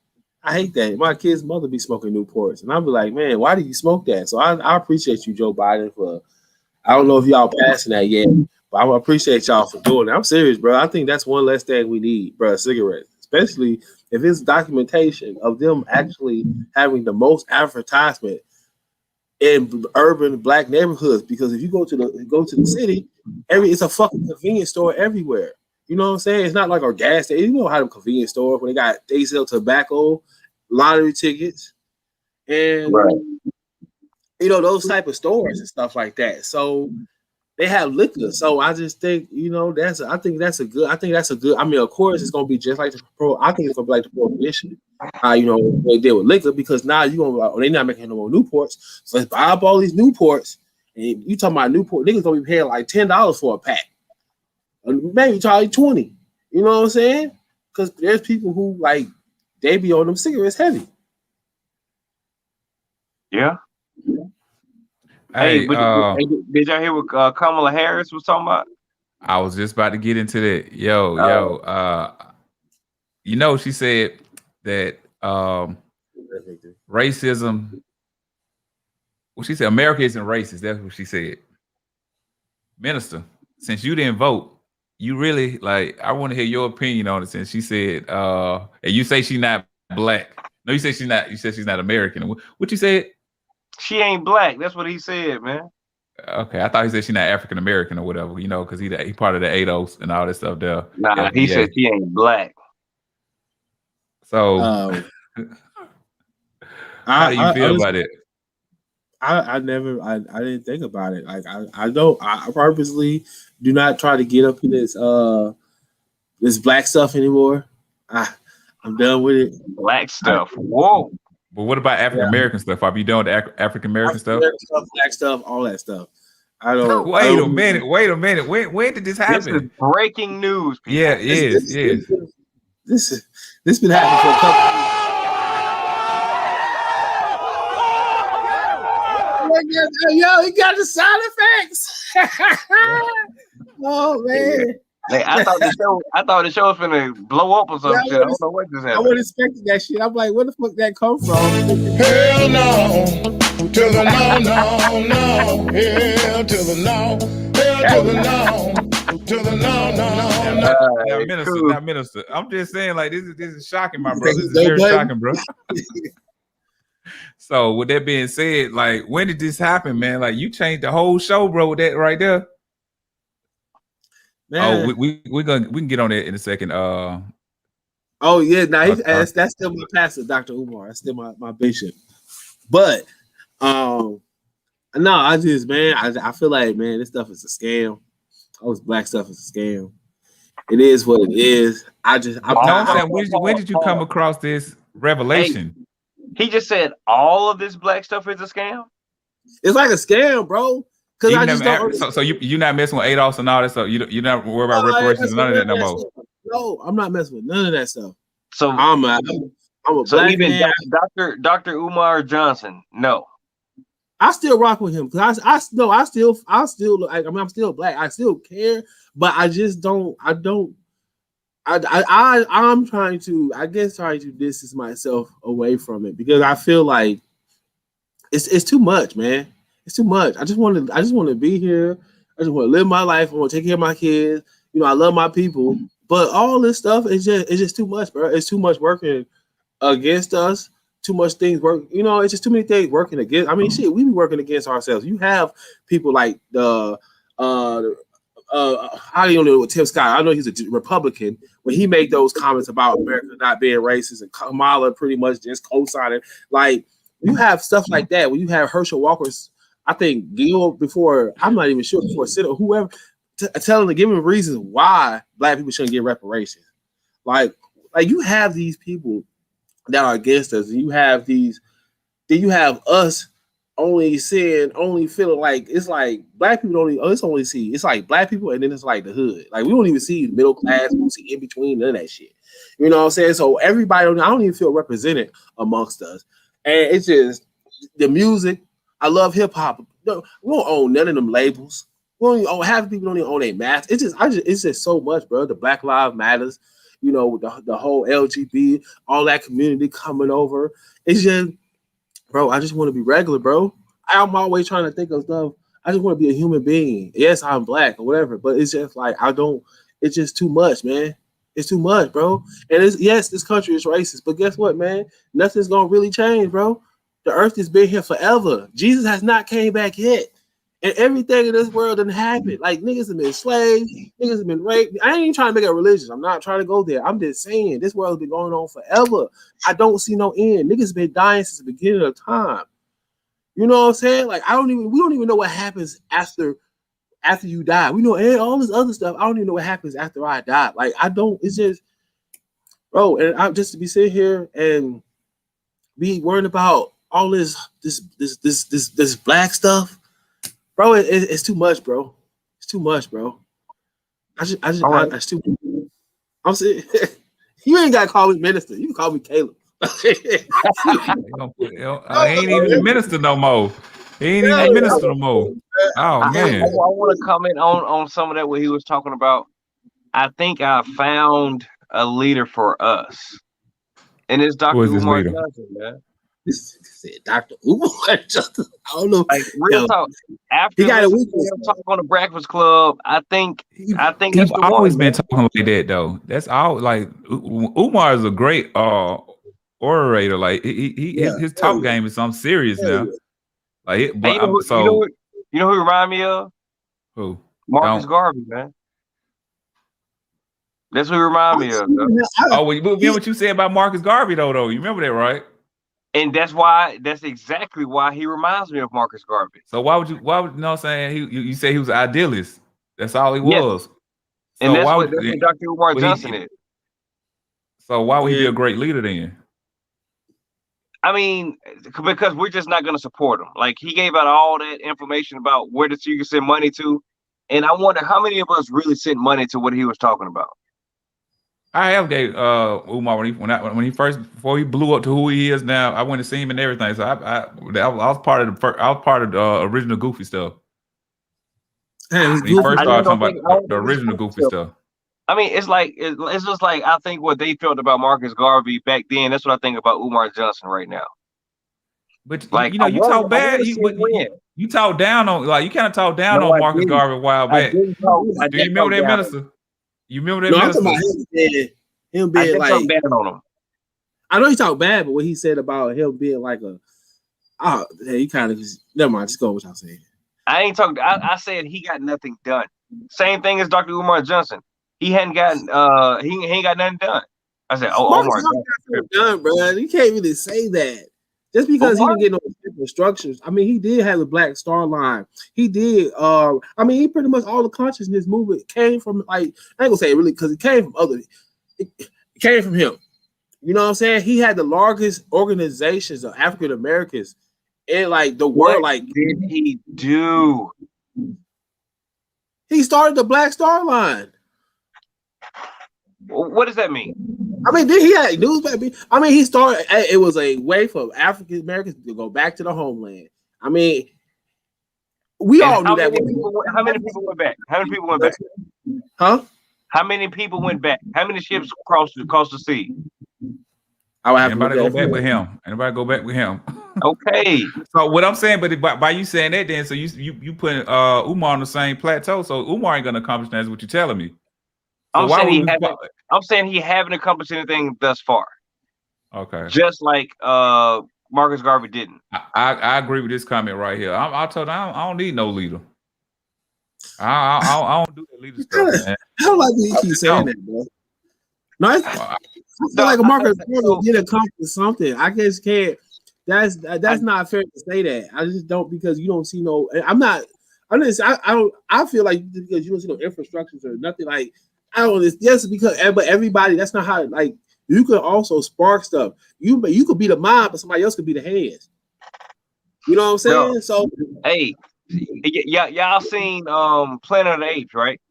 I hate that. My kid's mother be smoking Newports, and I'll be like, man, why do you smoke that? So I appreciate you, Joe Biden, for. I don't know if y'all passing that yet, but I appreciate y'all for doing it. I'm serious, bro. I think that's one less thing we need, bro. Cigarettes, especially if it's documentation of them actually having the most advertisement in urban black neighborhoods. Because if you go to the city, it's a fucking convenience store everywhere. You know what I'm saying? It's not like our gas station. You know how the convenience store when they sell tobacco, lottery tickets, and you know those type of stores and stuff like that. So they have liquor. So I just think, I think that's a good. I mean, of course, it's gonna be just like the pro. I think it's gonna be like the prohibition. They deal with liquor because now they're not making no more Newports. So let's buy up all these Newports. And you talking about Newport, niggas gonna be paying like $10 for a pack, maybe probably 20. You know what I'm saying? Because there's people who like they be on them cigarettes heavy. Yeah. Hey, did y'all hear what Kamala Harris was talking about? I was just about to get into that. She said that racism. Well, she said America isn't racist. That's what she said. Minister, since you didn't vote, you really I want to hear your opinion on it. Since she said, and you say she's not black. No, you say she's not. You said she's not American. What you said? She ain't black. That's what he said, man. Okay, I thought he said she's not African American or whatever. Because he part of the ADOS and all that stuff there. Nah, he said she ain't black. So, how do you feel about it? I didn't think about it. Like I purposely do not try to get up in this black stuff anymore. I'm done with it. Black stuff. Whoa. But what about African American stuff? Are you done with African American stuff? Black stuff, all that stuff. I don't. Wait a minute. When did this happen? This is breaking news. People. Yeah, it is. This been happening for a couple. Yo, he got the sound effects. Oh man. Hey, I thought the show was finna blow up or something. I don't know what just happened. I wasn't expecting that shit. I'm like, where the fuck that come from? Hell no. To the no. Hell to the no. Hell to the no. To the no. Now, minister. I'm just saying, this is shocking, my brother. This is very shocking, bro. So with that being said, when did this happen, man? You changed the whole show, bro, with that right there. Man. Oh, we can get on that in a second. Oh yeah, that's still my pastor, Dr. Umar. That's still my bishop. But no, I feel like, man, this stuff is a scam. All this black stuff is a scam. It is what it is. When did you come across this revelation? Hey, he just said all of this black stuff is a scam. It's like a scam, bro. Because I just don't. So you're not messing with ADOS and all that stuff. You're not worried about reparations and none of that no more. No, I'm not messing with none of that stuff. So I'm a black even man. Dr. Umar Johnson. No, I still rock with him because I still I'm still black. I still care, but I just don't. I'm trying to distance myself away from it because I feel like it's too much, man. It's too much. I just want to be here. I just want to live my life. I want to take care of my kids. I love my people. But all this stuff is just too much, bro. It's too much working against us. Too much things work. It's just too many things working against. I mean, shit, we be working against ourselves. You have people like I don't know what Tim Scott. I know he's a Republican. When he made those comments about America not being racist and Kamala pretty much just co-signing, you have stuff like that. When you have Herschel Walker's, I think Gil before, I'm not even sure, before Senate or whoever, telling to give him reasons why black people shouldn't get reparations. Like you have these people that are against us, and you have us only feeling like it's like black people it's like black people, and then it's like the hood. We don't even see the middle class, we don't see in between, none of that shit. You know what I'm saying? So everybody, I don't even feel represented amongst us. And it's just the music. I love hip hop. No, we don't own none of them labels. We don't even own, half the people don't even own a mask. It's just so much, bro. The Black Lives Matters, the whole LGBT, all that community coming over. It's just, bro, I just want to be regular, bro. I'm always trying to think of stuff. I just want to be a human being. Yes, I'm black or whatever, but it's just it's just too much, man. It's too much, bro. And this country is racist, but guess what, man? Nothing's gonna really change, bro. The earth has been here forever. Jesus has not came back yet. And everything in this world didn't happen. Niggas have been slaves, niggas have been raped. I ain't even trying to make it religious. I'm not trying to go there. I'm just saying this world has been going on forever. I don't see no end. Niggas been dying since the beginning of time. You know what I'm saying? We don't even know what happens after after you die. We know all this other stuff. I don't even know what happens after I die. Like I don't. It's just, bro. And I'm just to be sitting here and be worried about all this black stuff, bro. It's too much, bro. It's too much, bro. It's too much. I'm saying, you ain't gotta call me minister. You can call me Caleb. He ain't even minister no more. He ain't even minister no more. Oh man. I want to comment on some of that what he was talking about. I think I found a leader for us, and it's Dr. Umar Johnson, man. This Dr. Umar Johnson. I don't know. Like real talk. After he got a talk on the Breakfast Club, I think he's always been talking like that though. That's all. Like Umar is a great orator. Like his talk game is something serious now. Like you know who remind me of? Who? Marcus Garvey, man. That's who he remind me of. Oh, well, remember what you said about Marcus Garvey though? You remember that, right? And that's exactly why he reminds me of Marcus Garvey. So why would you know what I'm saying? You say he was an idealist. That's all he was. So and that's what Dr. Umar Johnson is. So why would he be a great leader then? I mean, because we're just not going to support him. Like he gave out all that information about where you can send money to. And I wonder how many of us really sent money to what he was talking about. I have gave Umar before he blew up to who he is now. I went to see him and everything. So I was part of the original Goofy stuff. When he first started talking about the original Goofy stuff. I mean, it's just like I think what they felt about Marcus Garvey back then. That's what I think about Umar Johnson right now. But like you talk bad. You talk down on you kind of talk down on Marcus Garvey a while back. Do you remember that minister? You remember that? No, I'm talking about him being like bad on him. I know he talked bad, but what he said about him being like he kind of just never mind. Just go with what y'all saying. I ain't talking. I said he got nothing done. Same thing as Dr. Umar Johnson. He hadn't gotten. He ain't got nothing done. I said, Umar Johnson done, bro. You can't really say that just because he didn't get no instructions. I mean, he did have the Black Star Line. He did. I mean, he pretty much all the consciousness movement came from I ain't gonna say it really because it came from It came from him. You know what I'm saying? He had the largest organizations of African Americans in the world. What did he do? He started the Black Star Line. What does that mean? I mean, he had news. I mean, he started. It was a way for African Americans to go back to the homeland. I mean, we all knew that. How many people went back? How many people went back? Huh? How many people went back? How many ships crossed the sea? Anybody go back with him? Anybody go back with him? Okay. So what I'm saying, but by you saying that, then so you putting Umar on the same plateau. So Umar ain't gonna accomplish that. Is what you're telling me. So I'm saying he haven't accomplished anything thus far. Okay. Just like Marcus Garvey didn't. I agree with this comment right here. I told him I don't need no leader. I don't do that leader stuff, man. I don't like when you keep saying that, bro. No, I feel like Marcus Garvey did accomplish something. I just can't. That's not fair to say that. I just don't because you don't see no. I feel like because you don't see no infrastructures or nothing like. I don't. Yes, because but everybody. That's not how. Like you could also spark stuff. You could be the mind, but somebody else could be the hands. You know what I'm saying? No. So hey, y'all seen Planet of the Apes, right?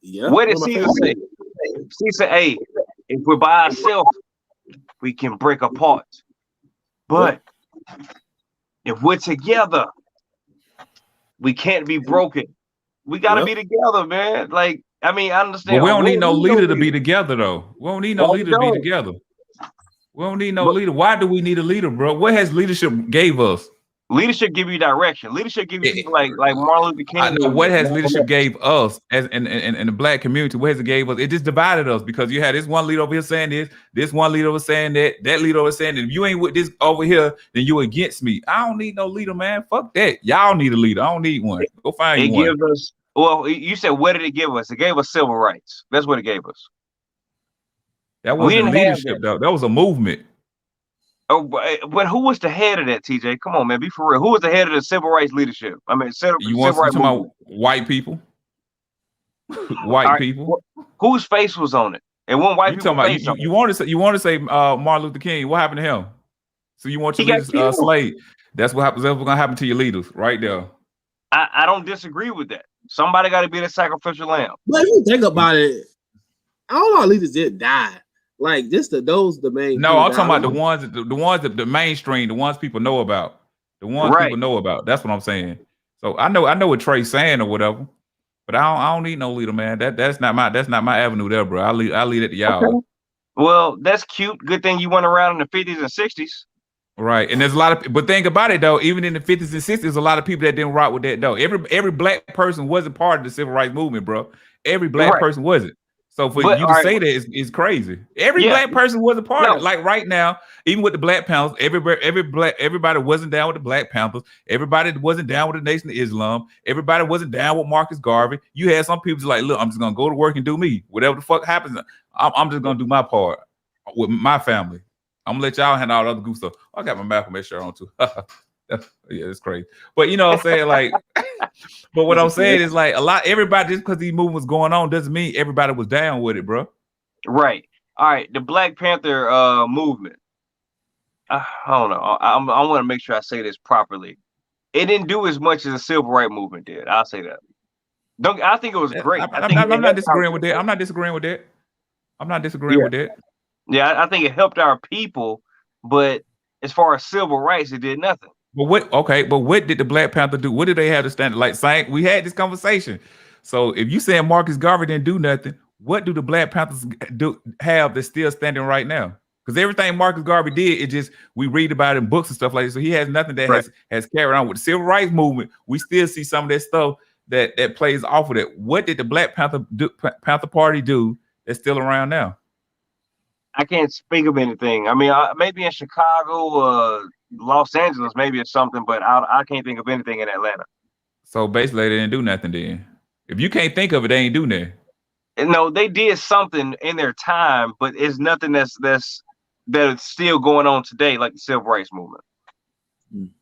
Yeah. What did Caesar say? She said, "Hey, if we're by ourselves, we can break apart. But if we're together, we can't be broken. We got to be together, man. Like, I mean, I understand. But we don't need no leader to be together, though. We don't need no leader to be together. We don't need no leader. Why do we need a leader, bro? What has leadership gave us? Leadership give you direction. Leadership give you people like Martin Luther King. I know what has leadership gave us as in the black community. What has it gave us? It just divided us because you had this one leader over here saying this one leader was saying that leader was saying that. If you ain't with this over here, then you against me. I don't need no leader, man. Fuck that. Y'all need a leader. I don't need one. Go find you one. Gives us. Well, you said what did it give us? It gave us civil rights. That's what it gave us. That wasn't leadership, though. That was a movement. Oh, but who was the head of that, TJ? Come on, man, be for real. Who was the head of the civil rights leadership? I mean, civil You rights talking movement. about white people? White people. Whose face was on it? It wasn't white people. You want to say Martin Luther King? What happened to him? So you want your leaders slave? That's what happens. That's what's gonna happen to your leaders right there. I don't disagree with that. Somebody got to be the sacrificial lamb. But if you think about it, all our leaders did die. Like just the main. No, I'm talking about the ones that the mainstream, the ones people know about, the ones people know about. That's what I'm saying. So I know what Trey's saying or whatever, but I don't need no leader, man. That's not my avenue there, bro. I lead it to y'all. Okay. Well, that's cute. Good thing you went around in the 50s and 60s. Right, and there's a lot of, but think about it though. Even in the 50s and 60s, a lot of people that didn't rock with that though. Every black person wasn't part of the civil rights movement, bro. Every black person wasn't. So for you to say that is crazy. Every black person was a part of it. Like right now, even with the Black Panthers, everybody wasn't down with the Black Panthers. Everybody wasn't down with the Nation of Islam. Everybody wasn't down with Marcus Garvey. You had some people like, look, I'm just gonna go to work and do me. Whatever the fuck happens, I'm just gonna do my part with my family. I'm gonna let y'all handle all the other good stuff. I got my Malcolm X shirt on too. Yeah, it's crazy. But you know what I'm saying? Like, but what I'm saying is like everybody, just because these movements going on doesn't mean everybody was down with it, bro. Right. All right. The Black Panther movement. I don't know. I want to make sure I say this properly. It didn't do as much as the civil rights movement did. I'll say that. I think it was great. I'm not disagreeing with that. I'm not disagreeing with that. Yeah, I think it helped our people, but as far as civil rights, it did nothing. But what did the Black Panther do? What did they have to stand? Like saying we had this conversation. So if you saying Marcus Garvey didn't do nothing, what do the Black Panthers have that's still standing right now? Because everything Marcus Garvey did, it just we read about it in books and stuff like that. So he has nothing that has carried on with the civil rights movement. We still see some of that stuff that plays off of that. What did the Black Panther Party do that's still around now? I can't speak of anything. I mean, maybe in Chicago, Los Angeles, maybe it's something, but I can't think of anything in Atlanta. So basically, they didn't do nothing then. If you can't think of it, they ain't do nothing. No, they did something in their time, but it's nothing that's still going on today, like the civil rights movement.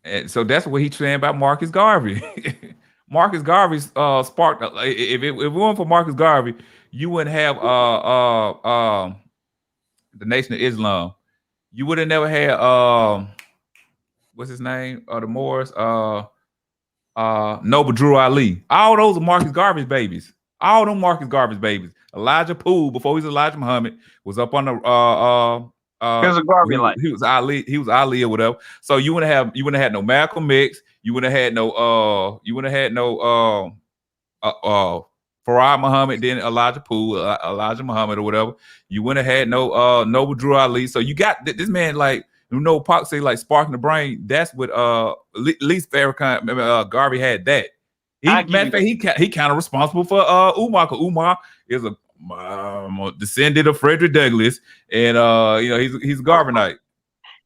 And so that's what he's saying about Marcus Garvey. Marcus Garvey sparked. If it weren't for Marcus Garvey, you wouldn't have the Nation of Islam. You would have never had what's his name? The Moors, Noble Drew Ali. All those are Marcus Garvey's babies. All them Marcus Garvey's babies. Elijah Poole, before he was Elijah Muhammad, was up on the he was a Garvey light. He was Ali or whatever. So you wouldn't have had no Malcolm X, you wouldn't have had no Farad Muhammad, then Elijah Poole, Elijah Muhammad or whatever. You wouldn't have had no Noble Drew Ali. So you got this man, like, you know, Pac say like sparking the brain. That's what at least Farrakhan, Garvey had that. Matter of fact, he kind of responsible for Umar, because Umar is a descendant of Frederick Douglass, and you know, he's a Garveyite.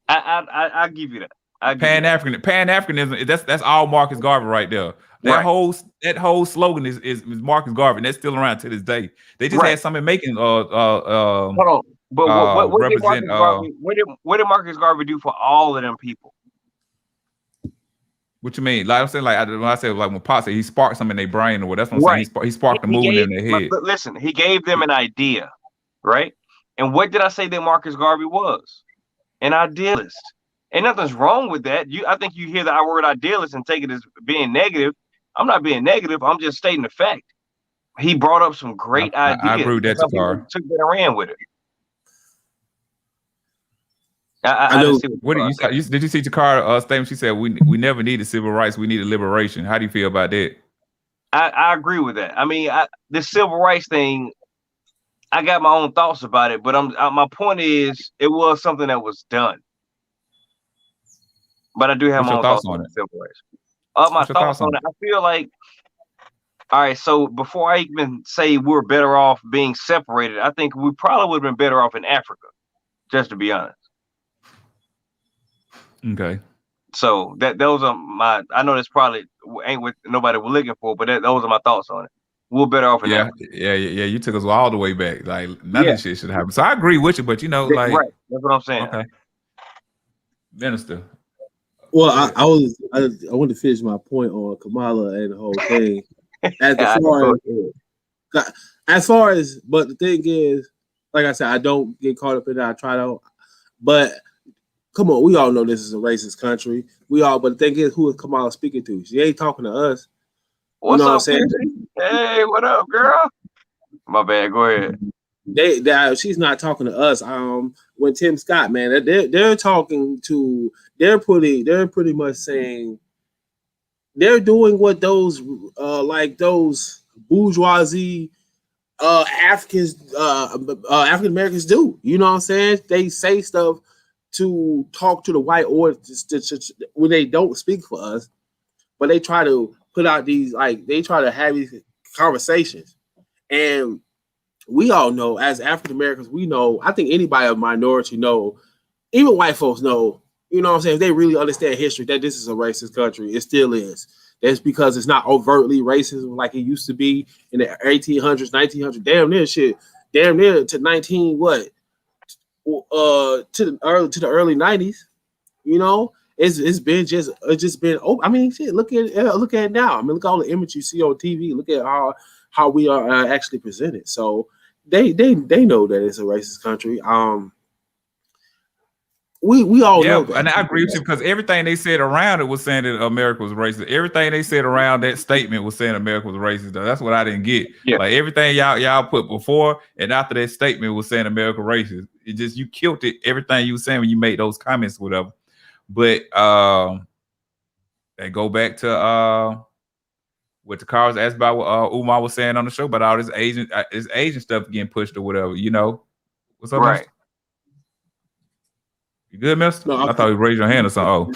I give you that. Pan-Africanism, that's all Marcus Garvey right there. That whole slogan is Marcus Garvey, and that's still around to this day. They just had something making hold on. But what did Marcus Garvey do for all of them people? What you mean? Like I'm saying, like when I say like when Pop said he sparked something in their brain or what, that's what I'm saying. He sparked the movement in their head. But listen, he gave them an idea, right? And what did I say that Marcus Garvey was? An idealist. And nothing's wrong with that. I think you hear the word idealist and take it as being negative. I'm not being negative. I'm just stating the fact. He brought up some great ideas. I agree with that, Takar. Took that and ran with it. What did you see Takara statement? She said we never needed civil rights. We needed liberation. How do you feel about that? I agree with that. I mean, the civil rights thing, I got my own thoughts about it, but my point is it was something that was done. But I do have my own thoughts on civil rights. My thoughts on it. I feel like, all right, so before I even say we're better off being separated, I think we probably would have been better off in Africa, just to be honest. Okay. So those are my. I know this probably ain't what nobody was looking for, but those are my thoughts on it. We're better off in Africa. Yeah. You took us all the way back. Like none of this shit should happen. So I agree with you, but you know, like right. That's what I'm saying. Okay. Minister. Well, I want to finish my point on Kamala and the whole thing. As far as, but the thing is, like I said, I don't get caught up in that. I try to, but come on, we all know this is a racist country. But the thing is, who is Kamala speaking to? She ain't talking to us. What's up, saying? Hey, what up, girl? My bad. Go ahead. She's not talking to us. When Tim Scott, man, they're talking to. They're pretty much saying they're doing what those bourgeoisie African Americans do. You know what I'm saying? They say stuff to talk to the white audience when they don't speak for us, but they try to put out these, like, they try to have these conversations. And we all know, as African Americans, we know, I think anybody of minority know, even white folks know, you know what I'm saying, if they really understand history, that this is a racist country. It still is. That's because it's not overtly racism like it used to be in the 1800s, 1900s, damn near to 19 what? To the early 90s. You know, it's just been. Oh, I mean, shit. Look at it now. I mean, look at all the images you see on TV. Look at how we are actually presented. So they know that it's a racist country. We all know that. And I agree with you, because everything they said around it was saying that America was racist. Everything they said around that statement was saying America was racist. That's what I didn't get. Yeah. Like everything y'all put before and after that statement was saying America racist. It just, you killed it. Everything you were saying when you made those comments, whatever. But they go back to what the car was asked about, what Umar was saying on the show about all this Asian stuff getting pushed or whatever. You know, what's up, right? Mister? You good, Mister? No, I thought you raised your hand or something.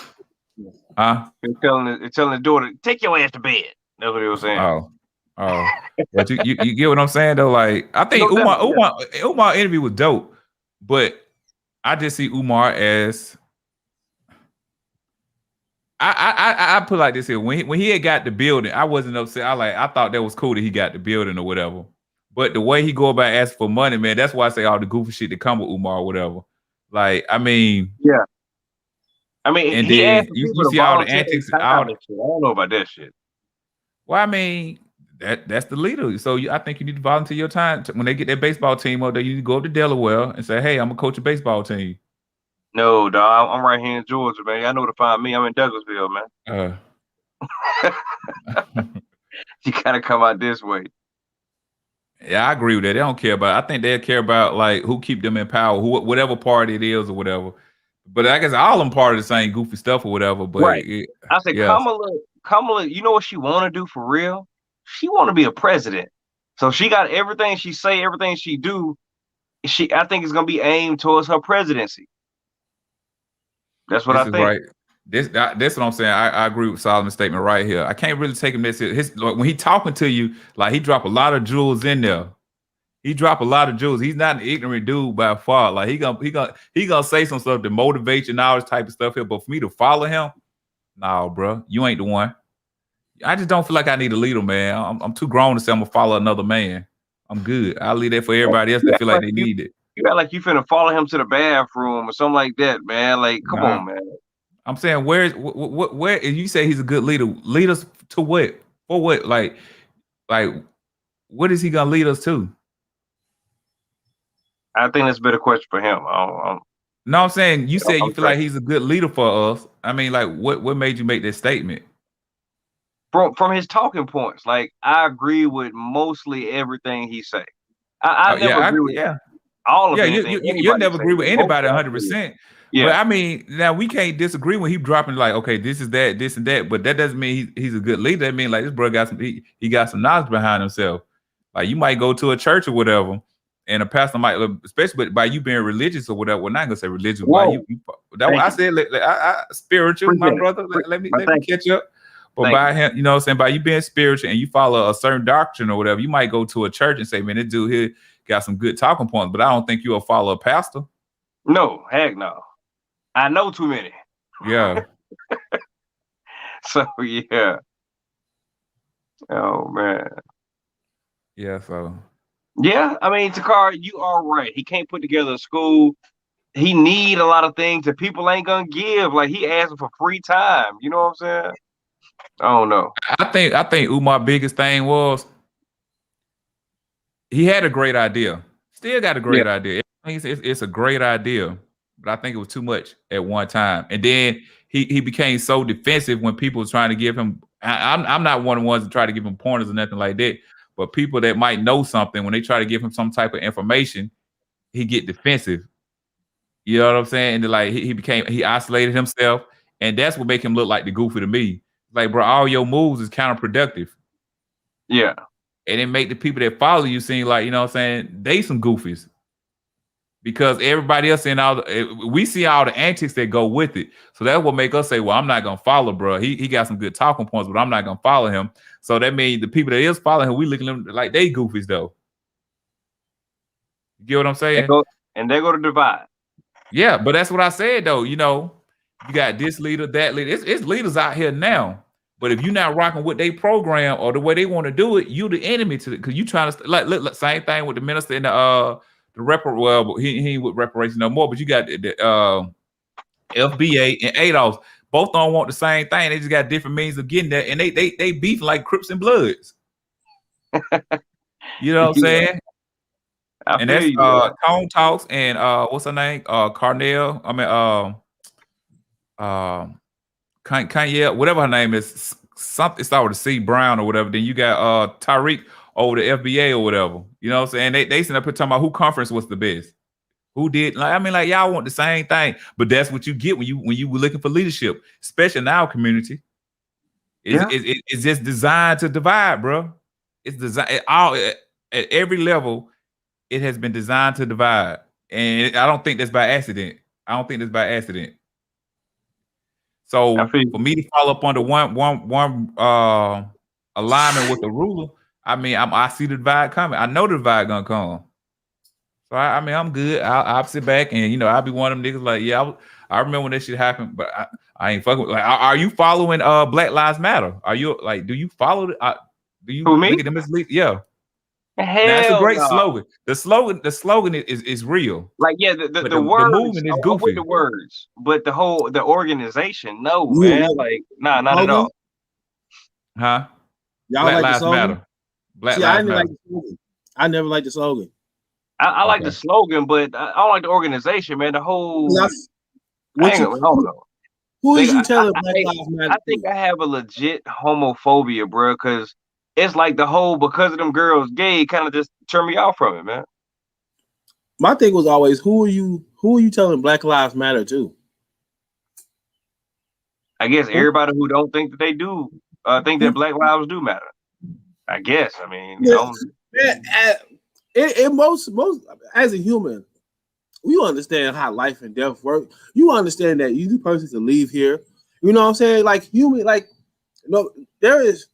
Oh, huh? He's telling the daughter, take your ass to bed. That's what he was saying. Oh. But you get what I'm saying though. Like, I think Umar interview was dope, but I just see Umar as I put like this here. When he had got the building, I wasn't upset. I thought that was cool that he got the building or whatever. But the way he go about asking for money, man, that's why I say all the goofy shit that come with Umar or whatever. Like, I mean, yeah. I mean, and then you see all the antics. I don't know about that shit. Well, I mean, that's the leader. So I think you need to volunteer your time. When they get their baseball team up there, you need to go up to Delaware and say, hey, I'm going to coach a baseball team. No, dog, I'm right here in Georgia, man. I know to find me. I'm in Douglasville, man. You gotta come out this way. Yeah, I agree with that. They don't care about. I think they care about like who keep them in power, whatever party it is or whatever. But I guess all them part of the same goofy stuff or whatever. But right. I said, yeah. Kamala, you know what she want to do for real? She want to be a president. So she got everything she say, everything she do. I think it's gonna be aimed towards her presidency. That's what I think. Right. That's what I'm saying. I agree with Solomon's statement right here. I can't really take him this. Like, when he talking to you, like he drop a lot of jewels in there. He drop a lot of jewels. He's not an ignorant dude by far. Like he gonna say some stuff to motivate you and all this type of stuff here. But for me to follow him, no, bro, you ain't the one. I just don't feel like I need a leader, man. I'm too grown to say I'm gonna follow another man. I'm good. I'll leave that for everybody else that feel like they need it. You got like you finna follow him to the bathroom or something like that, man. Like, come on, man. I'm saying, where you say he's a good leader? Lead us to what? For what? Like, what is he gonna lead us to? I think that's a better question for him. No, I'm saying you said you feel like he's a good leader for us. I mean, like, what made you make that statement? From his talking points, like I agree with mostly everything he say. I never agree with all of anything. You'll never agree with anybody 100%. Yeah. But I mean, now we can't disagree when he dropping like, okay, this is that, this and that. But that doesn't mean he's a good leader. That means like this bro got some he got some knowledge behind himself. Like you might go to a church or whatever, and a pastor might, especially by you being religious or whatever. We're not gonna say religious. By you that's what I said. I spiritual, my brother. Let me catch up. But by him, you know what I'm saying, by you being spiritual and you follow a certain doctrine or whatever, you might go to a church and say, man, this dude here got some good talking points, but I don't think you'll follow a pastor. No, heck no. I know too many. Yeah. So yeah. Oh man. Yeah, so. Yeah, I mean, Takar, you are right. He can't put together a school. he need a lot of things that people ain't gonna give. Like he asking for free time. You know what I'm saying? I don't know. I think Umar's biggest thing was he had a great idea. Still got a Yeah. great idea. It's a great idea, but I think it was too much at one time. And then he became so defensive when people was trying to give him. I'm not one of the ones that try to give him pointers or nothing like that. But people that might know something, when they try to give him some type of information, he get defensive. You know what I'm saying? And like he isolated himself, and that's what make him look like the goofy to me. Like, bro, all your moves is counterproductive. Yeah. And it make the people that follow you seem like, you know what I'm saying, they some goofies. Because everybody else we see all the antics that go with it. So that's what make us say, well, I'm not gonna follow, bro. He got some good talking points, but I'm not gonna follow him. So that means the people that is following him, we looking at them like they goofies though. You get what I'm saying? And they go to divide. Yeah, but that's what I said though. You know, you got this leader, that leader. It's leaders out here now. But if you're not rocking with their program or the way they want to do it, you the enemy to it because you trying to look, same thing with the minister and the well, he ain't with reparations no more. But you got the FBA and ADOS. Both don't want the same thing. They just got different means of getting there, and they beef like Crips and Bloods. You know what I'm saying? And that's Tone Talks and what's her name? Carnell. Kanye, whatever her name is, something started with C Brown or whatever. Then you got Tariq over the FBA or whatever. You know what I'm saying? They sitting up here talking about who conference was the best. Who did like y'all want the same thing, but that's what you get when you were looking for leadership, especially in our community. It's just designed to divide, bro. It's designed at every level. It has been designed to divide, and I don't think that's by accident. So for me to follow up under one alignment with the ruler, I mean, I see the divide coming. I know the divide gonna come. So I mean, I'm good. I'll sit back and I'll be one of them niggas like, yeah, I remember when that shit happened, but I ain't fucking with, like. Are you following Black Lives Matter? Are you like? Do you follow? Do you look at them as lead? Yeah. Hell, that's a great slogan. The slogan is real. Like, yeah, the words, the movement is goofy. The words, but the organization, no, man. Like, nah, not at all. Huh? Y'all Black like Lives the slogan? Matter. Black Lives Matter. I never liked the slogan. I like the slogan, but I don't like the organization, man. The whole. I don't know. Who is you telling Black Lives Matter? I think I have a legit homophobia, bro, because it's like the whole because of them girls gay kind of just turned me off from it, man. My thing was always, who are you telling Black Lives Matter to? I guess everybody who don't think that they do think that Black lives do matter. I guess. I mean, most as a human, you understand how life and death work. You understand that you person to leave here. You know what I'm saying? Like human, like there is.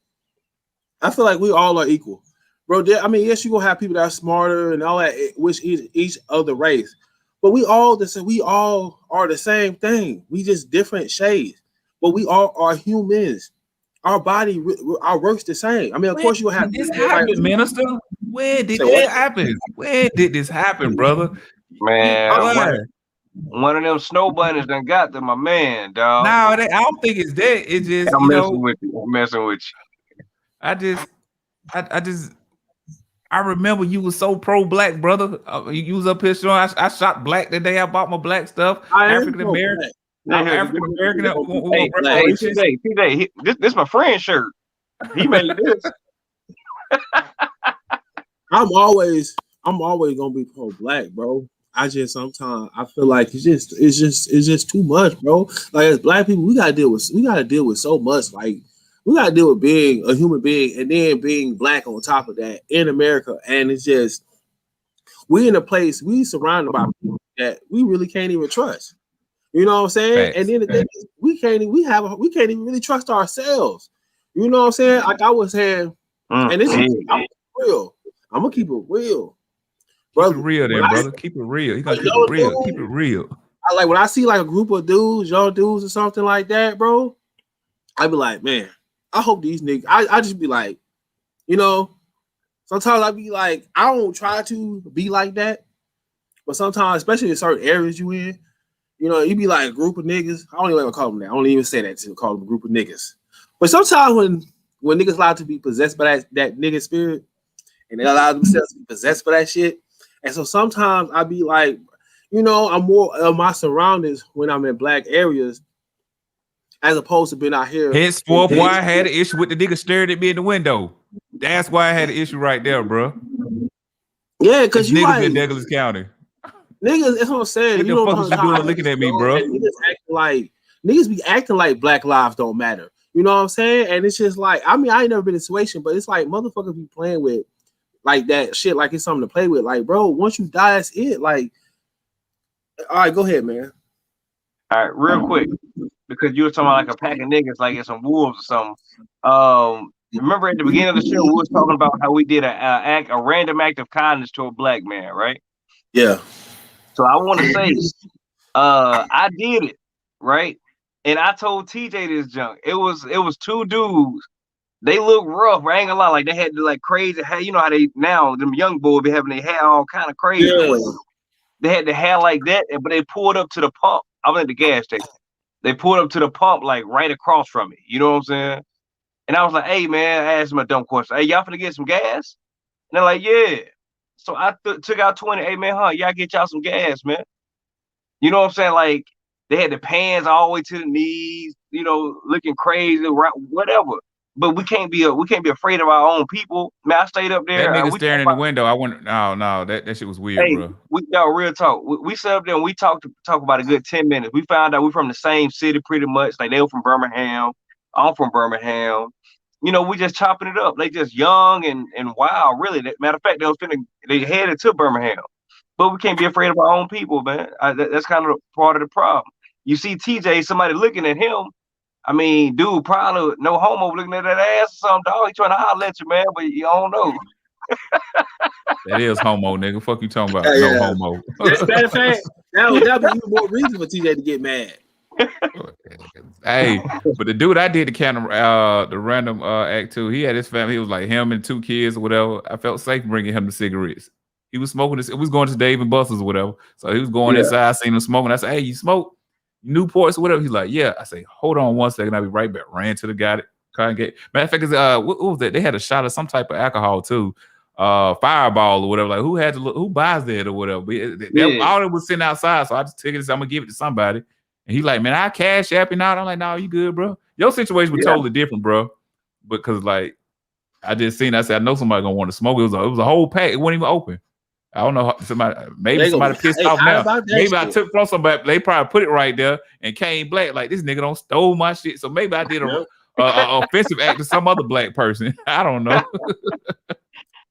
I feel like we all are equal, bro. I mean, yes, you gonna have people that are smarter and all that, which each other race, but we all are the same thing. We just different shades, but we all are humans. Our body, our work's the same. I mean, of course, you have this happen, minister. Where did this happen? Where did this happen, brother? Man, one of them snow bunnies done got to my man, dog. No, I don't think it's that. It's just I'm messing with you. I remember you was so pro-black, brother. You was up here showing. I shot black the day I bought my black stuff. African American. African American. Hey, TJ, this my friend's shirt. He made this. I'm always gonna be pro-black, bro. I just sometimes I feel like it's just too much, bro. Like as black people, we gotta deal with so much. Like we gotta deal with being a human being and then being black on top of that in America. And it's just we in a place we surrounded by people that we really can't even trust. You know what I'm saying? And then the thing is, we can't even really trust ourselves. You know what I'm saying? Like I was saying, and this is real. I'm gonna keep it real. Brother, keep it real, then, brother. Keep it real. You gotta keep it real. Keep it real. I like when I see like a group of dudes, young dudes or something like that, bro. I be like, man, I hope these niggas. I just be like, sometimes I be like, I don't try to be like that, But sometimes, especially in certain areas you in, you know, you be like a group of niggas. I don't even call them that. I don't even say that to call them a group of niggas. But sometimes when niggas allowed to be possessed by that nigga spirit, and they allow themselves to be possessed for that shit. And so sometimes I be like, you know, I'm more of my surroundings when I'm in black areas as opposed to being out here. Henceforth, why I had an issue with the nigga staring at me in the window. That's why I had an issue right there, bro. Yeah, because you niggas like, in Douglas County. Niggas, that's what I'm saying. What the fuck is you doing looking at me, bro? Niggas be acting like black lives don't matter. You know what I'm saying? And it's just like, I mean, I ain't never been in a situation, but it's like motherfuckers be playing with like that shit like it's something to play with. Like, bro, once you die, that's it. Like, all right, go ahead, man. All right, real quick, because you were talking about like a pack of niggas, like it's some wolves or something. Remember at the beginning of the show, we was talking about how we did a random act of kindness to a black man, right? Yeah. So I want to say, I did it, right? And I told TJ this junk. It was two dudes. They look rough, I ain't gonna lie. Like they had like crazy hair. You know how they now them young boys be having their hair all kind of crazy. Yeah. They had the hair like that, but they pulled up to the pump. I was at the gas station. They pulled up to the pump like right across from me. You know what I'm saying? And I was like, "Hey man," I asked them a dumb question. "Hey, y'all finna get some gas?" And they're like, "Yeah." So I took out 20. "Hey man, y'all get y'all some gas, man." You know what I'm saying? Like they had the pants all the way to the knees. You know, looking crazy, whatever. But we can't be afraid of our own people. Man, I stayed up there. That nigga staring in the window. I went, no, that shit was weird, bro. Real talk. We sat up there and we talked about a good 10 minutes. We found out we're from the same city pretty much. Like they were from Birmingham. I'm from Birmingham. You know, we just chopping it up. They just young and wild, really. Matter of fact, they headed to Birmingham. But we can't be afraid of our own people, man. That's kind of part of the problem. You see TJ, somebody looking at him. I mean, dude, probably no homo looking at that ass or something, dog. He trying to holler at you, man, but you don't know. That is homo, nigga. Fuck you talking about? No homo. Matter of fact, that would be even more reason for TJ to get mad. Hey, but the dude I did the random act to, he had his family. He was like him and 2 kids or whatever. I felt safe bringing him the cigarettes. He was smoking this. It was going to Dave and Buster's or whatever. So he was going inside. I seen him smoking. I said, "Hey, you smoke Newports or whatever?" He's like, "Yeah." I say, "Hold on 1 second. I'll be right back." Ran to the guy. Matter of fact, what was that? They had a shot of some type of alcohol too, Fireball or whatever. Like who buys that or whatever? All it was sitting outside, so I just took it. I'm gonna give it to somebody. And he like, "Man, I cash app you now." I'm like, "No, you good, bro. Your situation was totally different, bro." Because like I just seen, I said, "I know somebody gonna want to smoke." It was a whole pack. It wasn't even open. I don't know. Somebody pissed off now. Maybe I took from somebody. They probably put it right there and came black. Like this nigga don't stole my shit. So maybe I did a offensive act to some other black person. I don't know. This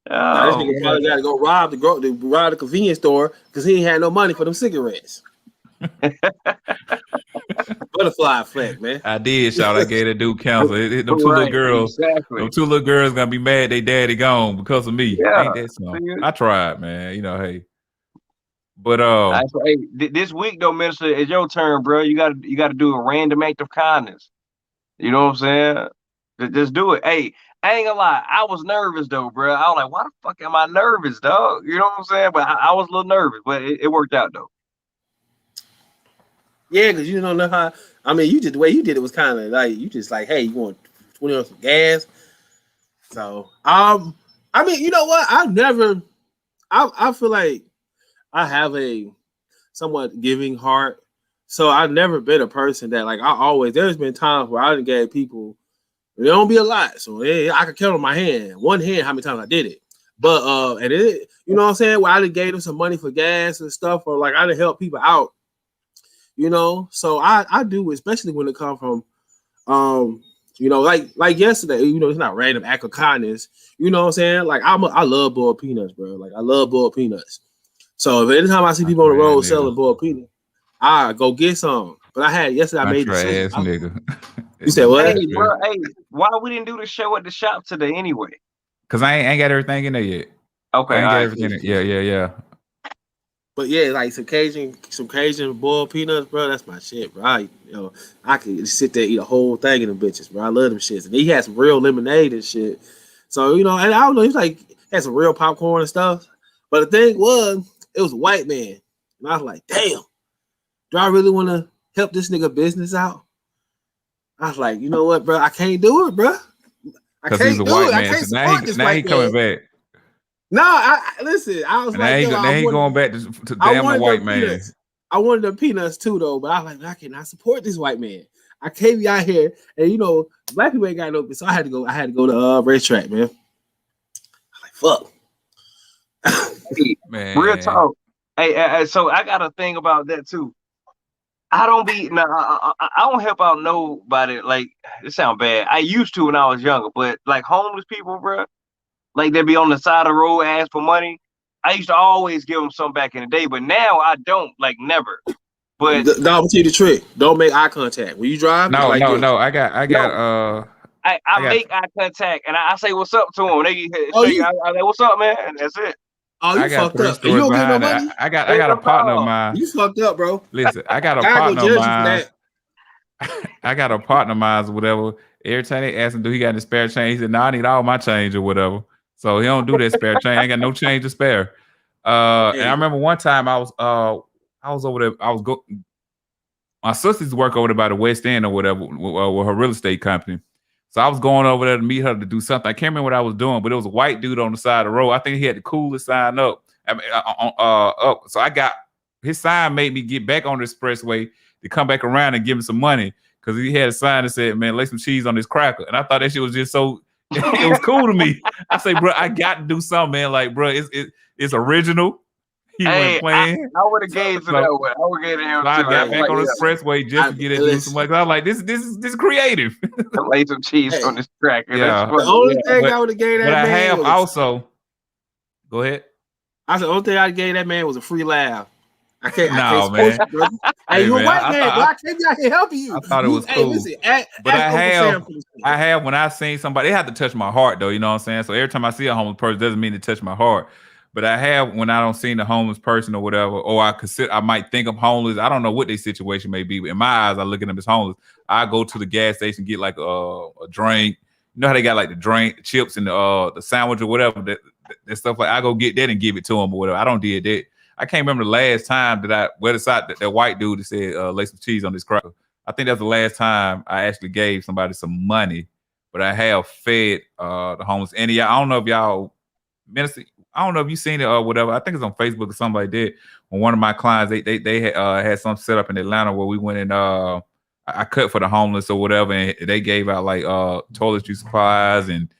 nigga probably got to go rob the convenience store because he ain't had no money for them cigarettes. Butterfly effect, man. I did, shout. I gave that dude counsel. Them 2 little girls. Exactly. Them 2 little girls gonna be mad they daddy gone because of me. Yeah. Ain't that something? I tried, man. You know, hey. But hey, this week though, Minister, it's your turn, bro. You gotta do a random act of kindness. You know what I'm saying? Just do it. Hey, I ain't gonna lie. I was nervous though, bro. I was like, why the fuck am I nervous, dog? You know what I'm saying? But I was a little nervous, but it worked out though. Yeah, because you don't know how. I mean, the way you did it was kind of like you just like, hey, you want 20 on some gas? So, I mean, you know what? I feel like I have a somewhat giving heart. So I've never been a person that there's been times where I done gave people, it don't be a lot. So I can count on my one hand how many times I did it. But and it, you know what I'm saying? Where I done gave them some money for gas and stuff, or like I done help people out. You know, so I do, especially when it comes from, you know, like yesterday, you know, it's not random act of kindness. You know what I'm saying? Like I love boiled peanuts, bro. Like I love boiled peanuts. So if anytime I see people on the road selling boiled peanuts, I go get some. But I had yesterday. I made ass nigga. You said what? Hey, bro. Hey, why we didn't do the show at the shop today anyway? Cause I ain't got everything in there yet. Okay, I ain't got everything in there. Yeah. But yeah, like some Cajun boiled peanuts, bro. That's my shit, bro. I could sit there and eat a whole thing of them bitches, bro. I love them shits. And he had some real lemonade and shit. So you know, and I don't know, he's like had some real popcorn and stuff. But the thing was, it was a white man. And I was like, damn, do I really want to help this nigga business out? I was like, you know what, bro? I can't do it, bro. Because he's a white man. So now he coming back. No, I listen. I was like, now he going back to damn the white man. I wanted the peanuts too, though. But I was like, I cannot support this white man. I can't be out here, and you know, black people ain't got no. So I had to go to racetrack, man. I'm like, fuck, man. Real talk. Hey, so I got a thing about that too. I don't help out nobody. Like, it sounds bad. I used to when I was younger, but like homeless people, bro, like they be on the side of the road ask for money. I used to always give them some back in the day, but now I don't, like never. But I'm tell you the trick. Don't make eye contact when you drive. No. I make eye contact and I say what's up to them. They say, what's up, man? And that's it. Oh, you fucked up. You don't get no money? I got a partner of mine. You fucked up, bro. Listen, I got a partner of mine. I got a partner of mine or whatever. Every time they ask him, do he got any spare change? He said, no, I need all my change or whatever. So he don't do that spare change. I ain't got no change to spare. And I remember one time I was over there. My sister's work over there by the West End or whatever with her real estate company. So I was going over there to meet her to do something. I can't remember what I was doing, but it was a white dude on the side of the road. I think he had the coolest sign up. Up. So I got his sign made me get back on the expressway to come back around and give him some money because he had a sign that said, "Man, lay some cheese on this cracker." And I thought that shit was just so. It was cool to me. I say, bro, I got to do something, man. Like, bro, it's original. He went playing. I would have gave to that one. I would have gave to him. So I got back on the expressway just to get into some. Like, I was like, this is creative. Lay some cheese on this cracker. Yeah. The only thing I would have gave that man. But I have also. Go ahead. I said the only thing I gave that man was a free laugh. I can't. Man. Hey, you a white man, bro. I can't be out here helping you. I thought it was cool. Listen, but I have when I seen somebody, they have to touch my heart though. You know what I'm saying? So every time I see a homeless person, doesn't mean to touch my heart. But I have when I don't see the homeless person or whatever, or I might think I'm homeless. I don't know what their situation may be. But in my eyes, I look at them as homeless. I go to the gas station, get like a drink. You know how they got like the drink, the chips, and the sandwich or whatever. That stuff like I go get that and give it to them or whatever. I don't did that. I can't remember the last time that I went aside that white dude that said lay some cheese on this cracker. I think that's the last time I actually gave somebody some money, but I have fed the homeless. And I don't know if y'all, I don't know if you seen it or whatever. I think it's on Facebook or somebody did. When one of my clients, they had something set up in Atlanta where we went and I cut for the homeless or whatever, and they gave out like toiletry supplies and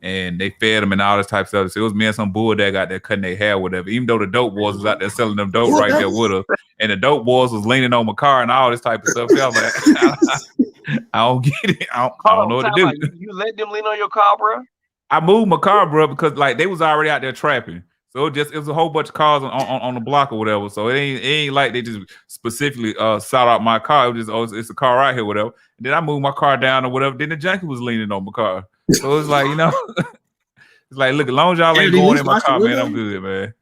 they fed them and all this type of stuff. So it was me and some bull that got there cutting their hair or whatever. Even though the dope boys was out there selling them dope right there with us. And the dope boys was leaning on my car and all this type of stuff. So I was like, I don't get it. I don't know what to do. You let them lean on your car, bro? I moved my car, bro, because like they was already out there trapping. So it was a whole bunch of cars on the block or whatever. So it ain't like they just specifically sought out my car. It was just, it's a car out here, whatever. And then I moved my car down or whatever. Then the junkie was leaning on my car. So it's like, you know, it's like, look, as long as y'all ain't going in my car, man, I'm good, man.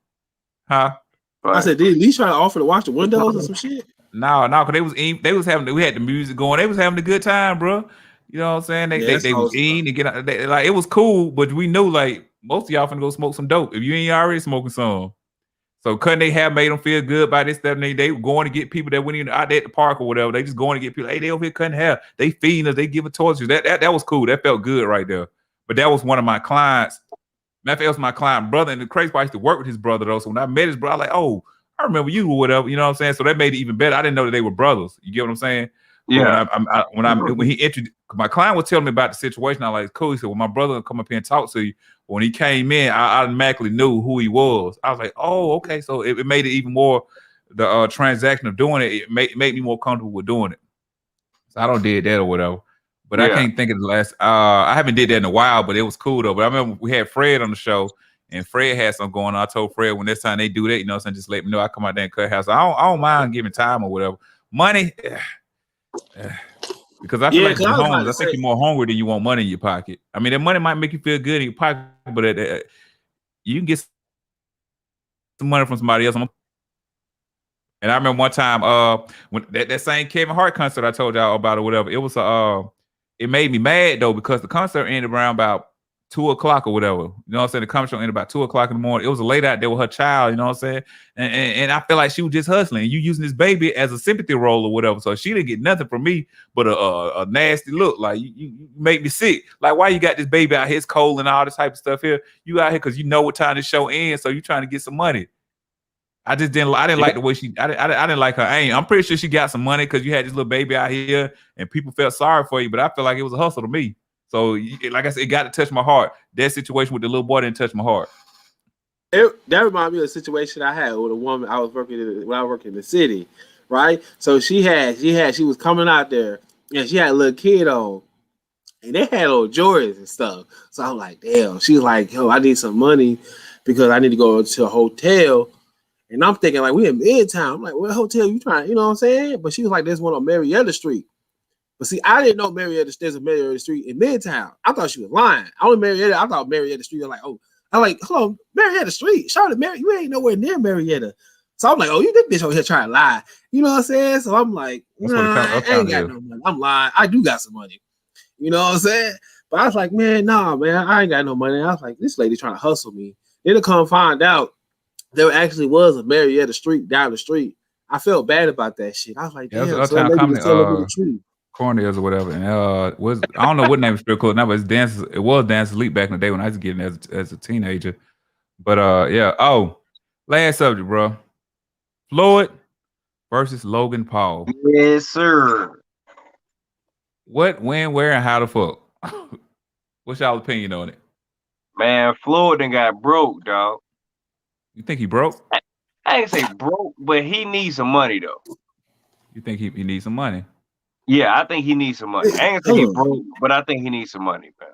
Huh? I said, did at least try to offer to wash the windows or some shit? No, because we had the music going. They was having a good time, bro. You know what I'm saying? They was eating and get out. Like it was cool, but we knew like most of y'all finna go smoke some dope if you ain't already smoking some. So cutting they have made them feel good by this stuff. They were going to get people that went in out there at the park or whatever. They just going to get people. Hey, they over here cutting hair. They feeding us. They giving torches. That was cool. That felt good right there. But that was one of my clients. That was my client brother. And the crazy part, I used to work with his brother though. So when I met his brother, I was like, oh, I remember you or whatever. You know what I'm saying? So that made it even better. I didn't know that they were brothers. You get what I'm saying? Yeah. When he introduced, my client was telling me about the situation. I was like, cool. He said, well, my brother will come up here and talk to you. When he came in, I automatically knew who he was. I was like, oh, okay. So it made it even more, the transaction of doing it, it made me more comfortable with doing it. So I don't did that or whatever. But I can't think of the last, I haven't did that in a while, but it was cool though. But I remember we had Fred on the show and Fred had something going on. I told Fred when next time they do that, you know what I'm saying, just let me know. I come out there and cut hair. So I don't mind giving time or whatever. Money, because I feel like you're homeless. I think you're more hungry than you want money in your pocket. I mean, that money might make you feel good in your pocket, but you can get some money from somebody else. And I remember one time, when that same Kevin Hart concert I told y'all about or whatever, it was it made me mad though because the concert ended around about 2 o'clock or whatever. You know what I'm saying? The comedy show ended about 2 o'clock in the morning. It was a lady out there with her child, you know what I'm saying? And I feel like she was just hustling. You using this baby as a sympathy role or whatever. So she didn't get nothing from me but a nasty look. Like, you make me sick. Like, why you got this baby out here? It's cold and all this type of stuff here. You out here because you know what time the show ends, so you trying to get some money. I didn't like the way I didn't like her aim. I'm pretty sure she got some money because you had this little baby out here and people felt sorry for you, but I feel like it was a hustle to me. So, like I said, it got to touch my heart. That situation with the little boy didn't touch my heart. That reminded me of a situation I had with a woman I was working when I worked in the city, right? So she was coming out there and she had a little kid on, and they had little Jordans and stuff. So I was like, damn. She was like, yo, I need some money because I need to go to a hotel. And I'm thinking, like, we in Midtown. I'm like, what hotel you trying? You know what I'm saying? But she was like, there's one on Marietta Street. But see, I didn't know there's a Marietta Street in Midtown. I thought she was lying. I thought Marietta Street. I'm like, hold on, Marietta Street. Charlotte, you ain't nowhere near Marietta. So I'm like, oh, you this bitch over here trying to lie. You know what I'm saying? So I'm like, I ain't got no money. I'm lying. I do got some money. You know what I'm saying? But I was like, man, I ain't got no money. I was like, this lady trying to hustle me. Then to come find out, there actually was a Marietta Street down the street. I felt bad about that shit. I was like, damn, Corners or whatever. And I don't know what name is still called now, but it was Dance Elite back in the day when I was getting as a teenager. But yeah. Oh, last subject, bro. Floyd versus Logan Paul. Yes, sir. What, when, where, and how the fuck? What's y'all opinion on it? Man, Floyd done got broke, dog. You think he broke? I ain't say broke, but he needs some money though. You think he needs some money? Yeah, I think he needs some money. I ain't say he broke, but I think he needs some money, man.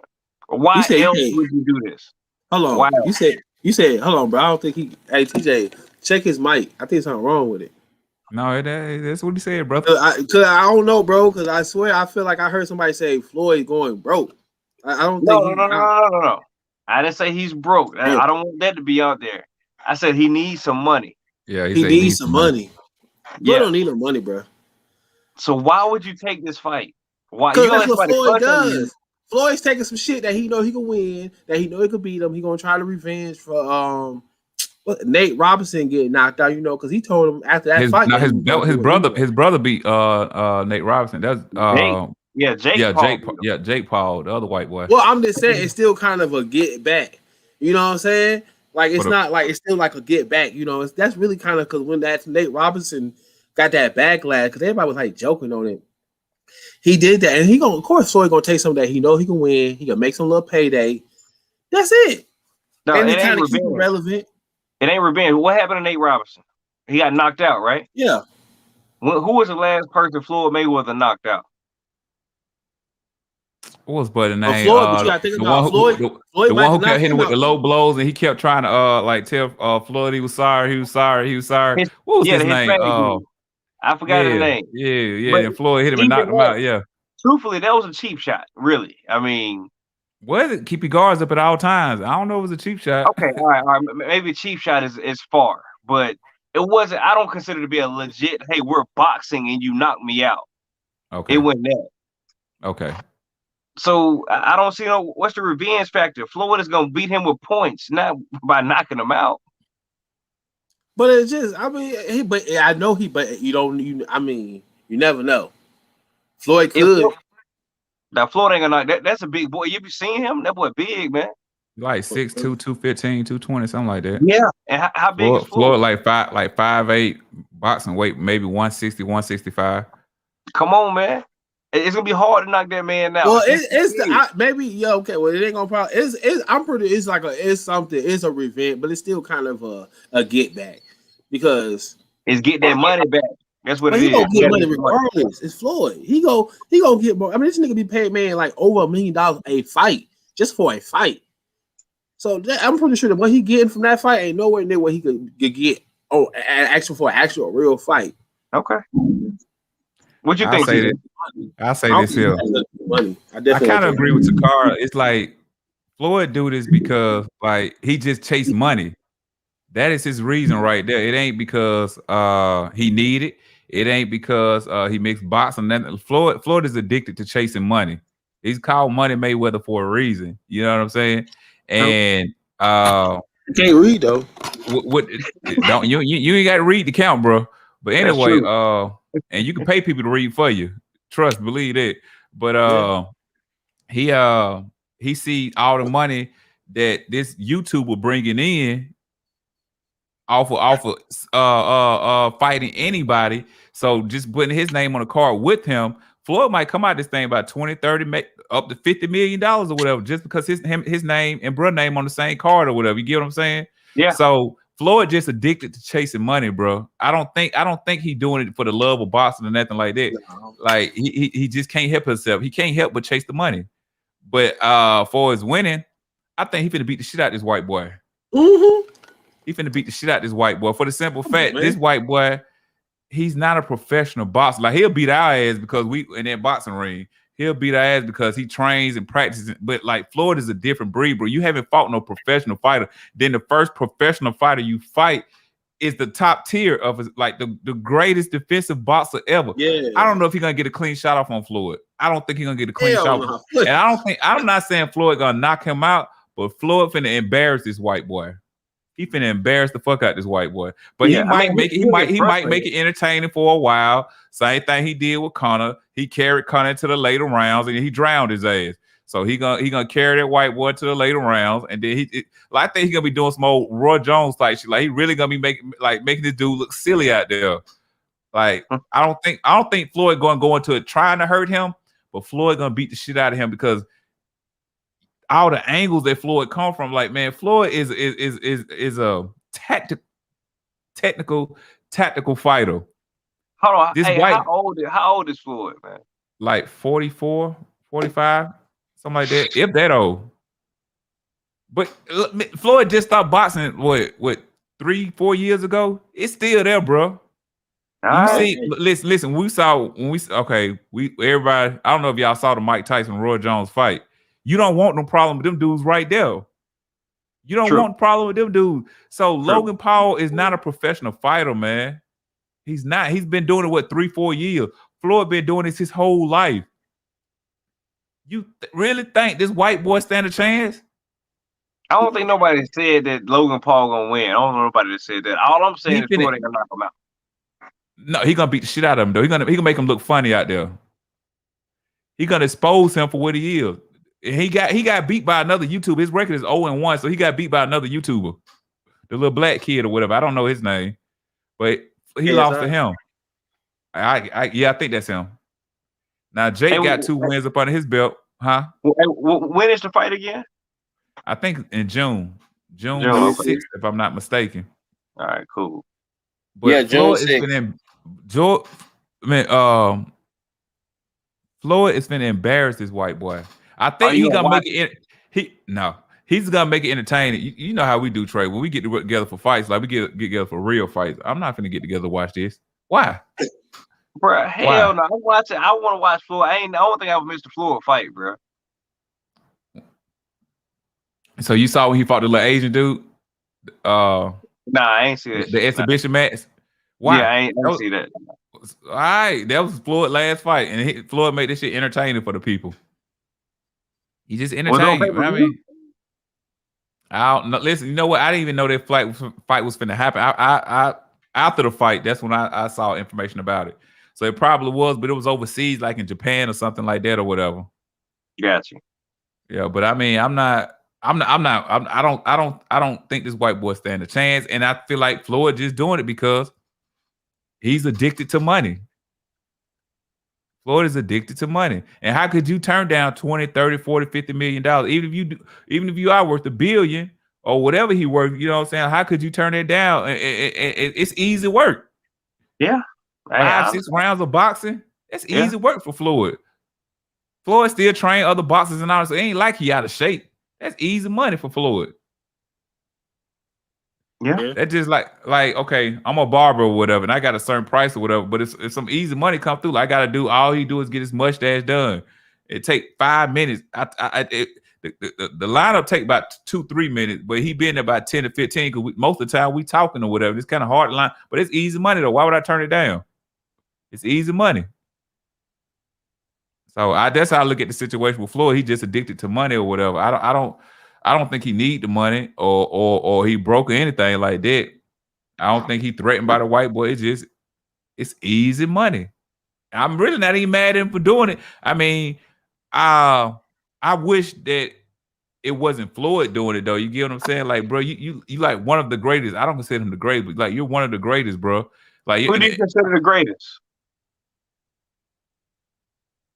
Why else would you do this? Hold on. Why? You said, hold on, bro. I don't think he. Hey, TJ, check his mic. I think something wrong with it. No, that's what he said, brother. Cause I don't know, bro. Cause I swear I feel like I heard somebody say Floyd going broke. I don't think. No. I didn't say he's broke. I don't want that to be out there. I said he needs some money. Yeah, he needs some money. You don't need no money, bro. So why would you take this fight? Why? Because that's what Floyd does. Floyd's taking some shit that he know he can win, that he know he could beat him. He gonna try to revenge for Nate Robinson getting knocked out. You know, because he told him after that fight. Now his brother beat Nate Robinson. That's Jake Paul, the other white boy. Well, I'm just saying it's still kind of a get back. You know what I'm saying? Like it's still like a get back. You know, that's really kind of because when that Nate Robinson got that backlash, because everybody was like joking on it. He did that, and of course, Floyd gonna take some that he know he can win. He can make some little payday. That's it. No, and it ain't keep it relevant. It ain't revenge. What happened to Nate Robinson? He got knocked out, right? Yeah. Who was the last person Floyd Mayweather knocked out? What was the name? Floyd, the one who kept hitting with the low blows, and he kept trying to tell Floyd he was sorry. What was his name? I forgot his name. Yeah. And Floyd hit him and knocked him out. Yeah. Truthfully, that was a cheap shot. Really, I mean, was it? Keep your guards up at all times. I don't know if it was a cheap shot. Okay, all right. Maybe a cheap shot is far, but it wasn't. I don't consider it to be a legit. Hey, we're boxing and you knocked me out. Okay. It went there. Okay. So I don't see what's the revenge factor. Floyd is gonna beat him with points, not by knocking him out. But it's just, I mean, you never know. Floyd could. Now Floyd ain't gonna knock. That's a big boy. You be seeing him? That boy big, man. Like 6'2", 215, 220, something like that. Yeah. And how big is Floyd Floyd? like 5'8", boxing weight maybe 160, 165. Come on, man. It's gonna be hard to knock that man out. Well, it ain't gonna probably. It's a revenge, but it's still kind of a get back because it's get that money back. That's what it is. He gonna get money regardless. It's Floyd. He gonna get more. I mean, this nigga be paid, man, like over $1 million a fight just for a fight. So I'm pretty sure that what he getting from that fight ain't nowhere near what he could get for an actual real fight. Okay. What you think? I'll say this here. I kind of agree with Takara. It's like Floyd do this because like he just chased money. That is his reason right there. It ain't because he needed. It ain't because he makes boxing. Floyd is addicted to chasing money. He's called Money Mayweather for a reason. You know what I'm saying? And you can't read though. what don't you ain't got to read the count, bro. But anyway, and you can pay people to read for you. Trust, believe it. But he see all the money that this YouTuber bringing in off of fighting anybody. So just putting his name on the card with him, Floyd might come out this thing about 20, 30, up to $50 million or whatever, just because his name and brother name on the same card or whatever. You get what I'm saying? Yeah. So Floyd just addicted to chasing money, bro. I don't think he doing it for the love of boxing or nothing like that. No. Like he just can't help himself. He can't help but chase the money. But for his winning, I think he finna beat the shit out of this white boy. Mm-hmm. He finna beat the shit out of this white boy for the simple fact this white boy, he's not a professional boxer. Like he'll beat our ass because we in that boxing ring. He'll beat our ass because he trains and practices. But like Floyd is a different breed, bro. You haven't fought no professional fighter. Then the first professional fighter you fight is the top tier of like the greatest defensive boxer ever. Yeah. I don't know if he's gonna get a clean shot off on Floyd. I don't think he's gonna get a clean shot off. And I'm not saying Floyd gonna knock him out, but Floyd finna embarrass this white boy. He finna embarrass the fuck out this white boy. But he might make it entertaining for a while. Same thing he did with Conor. He carried Conor into the later rounds and he drowned his ass. So he gonna carry that white boy to the later rounds, and then I think he's gonna be doing some old Roy Jones type shit. Like he really gonna be making this dude look silly out there. Like I don't think Floyd gonna go into it trying to hurt him, but Floyd gonna beat the shit out of him because all the angles that Floyd come from, like man, Floyd is a technical fighter. Hold on, how old is Floyd, man? Like 44, 45, something like that. If that old. But Floyd just stopped boxing what 3-4 years ago. It's still there, bro. Listen. Everybody. I don't know if y'all saw the Mike Tyson Roy Jones fight. You don't want no problem with them dudes right there. You don't want a problem with them dudes. So Logan Paul is not a professional fighter, man. He's not. He's been doing it 3-4 years. Floyd been doing this his whole life. You really think this white boy stand a chance? I don't think nobody said that Logan Paul gonna win. I don't know nobody that said that. All I'm saying is Floyd ain't gonna knock him out. No, he gonna beat the shit out of him though. He gonna make him look funny out there. He gonna expose him for what he is. And he got beat by another YouTuber. His record is 0-1, so he got beat by another YouTuber, the little black kid or whatever. I don't know his name, but he lost to him. I think that's him. Now Jake got 2 wins up under his belt, huh? When is the fight again? I think in June 6th, if I'm not mistaken. All right, cool. But June 6th. Floyd is finna embarrass this white boy. I think he's gonna make it. He's gonna make it entertaining. You know how we do, Trey. When we get together for fights, like we get together for real fights. I'm not finna get together to watch this. Why? Bro, hell no. I want to watch Floyd. I don't think I've missed a Floyd fight, bro. So you saw when he fought the little Asian dude? Nah, I ain't see that. The exhibition match. Why? Yeah, I ain't see that. All right, that was Floyd's last fight, and Floyd made this shit entertaining for the people. He just entertained. I mean, I don't know. Listen, you know what? I didn't even know that fight was finna happen. I after the fight, that's when I saw information about it. So it probably was, but it was overseas, like in Japan or something like that or whatever. Gotcha. Yeah, but I mean, I don't think this white boy stand a chance, and I feel like Floyd just doing it because he's addicted to money. Floyd is addicted to money. And how could you turn down 20, 30, 40, 50 million dollars? Even if you are worth $1 billion or whatever he worth, you know what I'm saying? How could you turn it down? It's easy work. Yeah. 5-6 rounds of boxing. That's easy work for Floyd. Floyd still train other boxers and all, so it ain't like he out of shape. That's easy money for Floyd. Yeah. That's just like okay, I'm a barber or whatever, and I got a certain price or whatever, but it's some easy money come through. Like I gotta do, all he do is get his mustache done. It take 5 minutes. The lineup take about 2-3 minutes, but he been there about 10 to 15 because most of the time we talking or whatever. It's kind of hard to line, but it's easy money though. Why would I turn it down? It's easy money. So that's how I look at the situation with Floyd. He just addicted to money or whatever. I don't think he need the money or he broke or anything like that. I don't think he threatened by the white boy. It's easy money. I'm really not even mad at him for doing it. I mean, I wish that it wasn't Floyd doing it though. You get what I'm saying? Like, bro, you like one of the greatest. I don't consider him the greatest, but like you're one of the greatest, bro. Like, who do you consider the greatest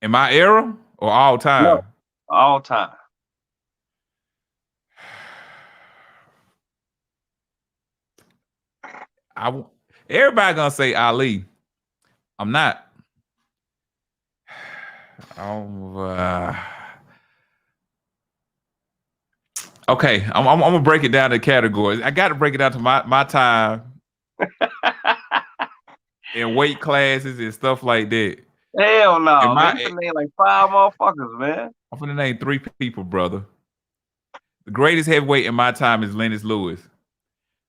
in my era or all time? No, all time. Everybody gonna say Ali. I'm not. Okay, I'm gonna break it down to categories. I got to break it down to my time in weight classes and stuff like that. Hell no, man. You can name like 5 motherfuckers, man. I'm gonna name 3 people, brother. The greatest heavyweight in my time is Lennox Lewis.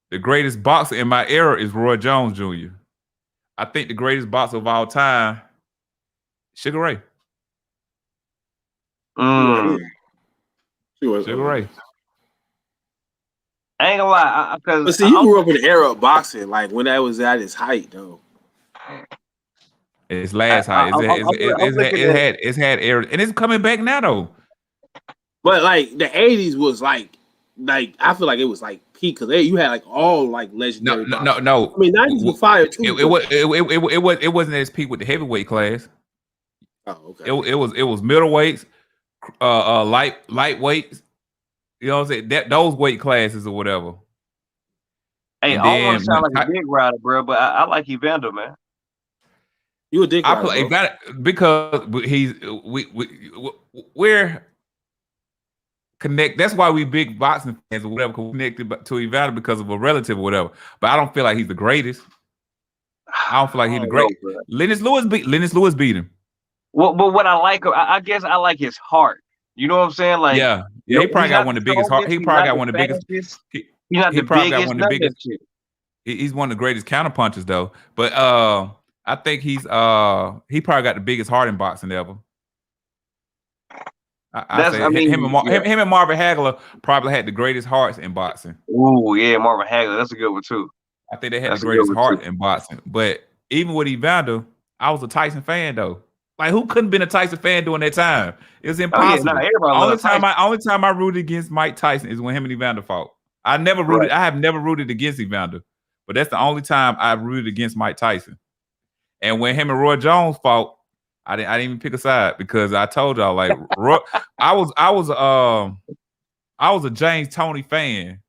The greatest boxer in my era is Roy Jones Jr. I think the greatest boxer of all time, Sugar Ray. Sugar Ray. I ain't gonna lie, but see, you grew up in the era of boxing, like when that was at its height, though. Its last height. It's had errors, and it's coming back now, though. But like the '80s was like I feel like it was like peak because you had like all like legendary. No. I mean, '90s were fire too. It wasn't at its peak with the heavyweight class. Oh, okay. It was middleweights, lightweights. You know what I'm saying? Those weight classes or whatever. Hey, I don't want to sound like a dick rider, bro, but I like Evander, man. You a dick rider? I play Evander because we're connect. That's why we big boxing fans or whatever connected to Evander because of a relative or whatever. But I don't feel like he's the greatest. I don't feel like he's the greatest. Lennox Lewis beat him. Well, but what I like, I guess I like his heart. You know what I'm saying? Like, yeah, he probably got one of the biggest heart. He probably got one of the biggest. He's not the biggest. He's one of the greatest counterpunchers though. But I think he probably got the biggest heart in boxing ever. Him and Marvin Hagler probably had the greatest hearts in boxing. Ooh, yeah, Marvin Hagler, that's a good one too. I think they had the greatest heart in boxing. But even with Evander, I was a Tyson fan though. Like, who couldn't have been a Tyson fan during that time? It was impossible. Only time I rooted against Mike Tyson is when him and Evander fought. I have never rooted against Evander, but that's the only time I rooted against Mike Tyson. And when him and Roy Jones fought, I didn't even pick a side because I told y'all like I was a James Toney fan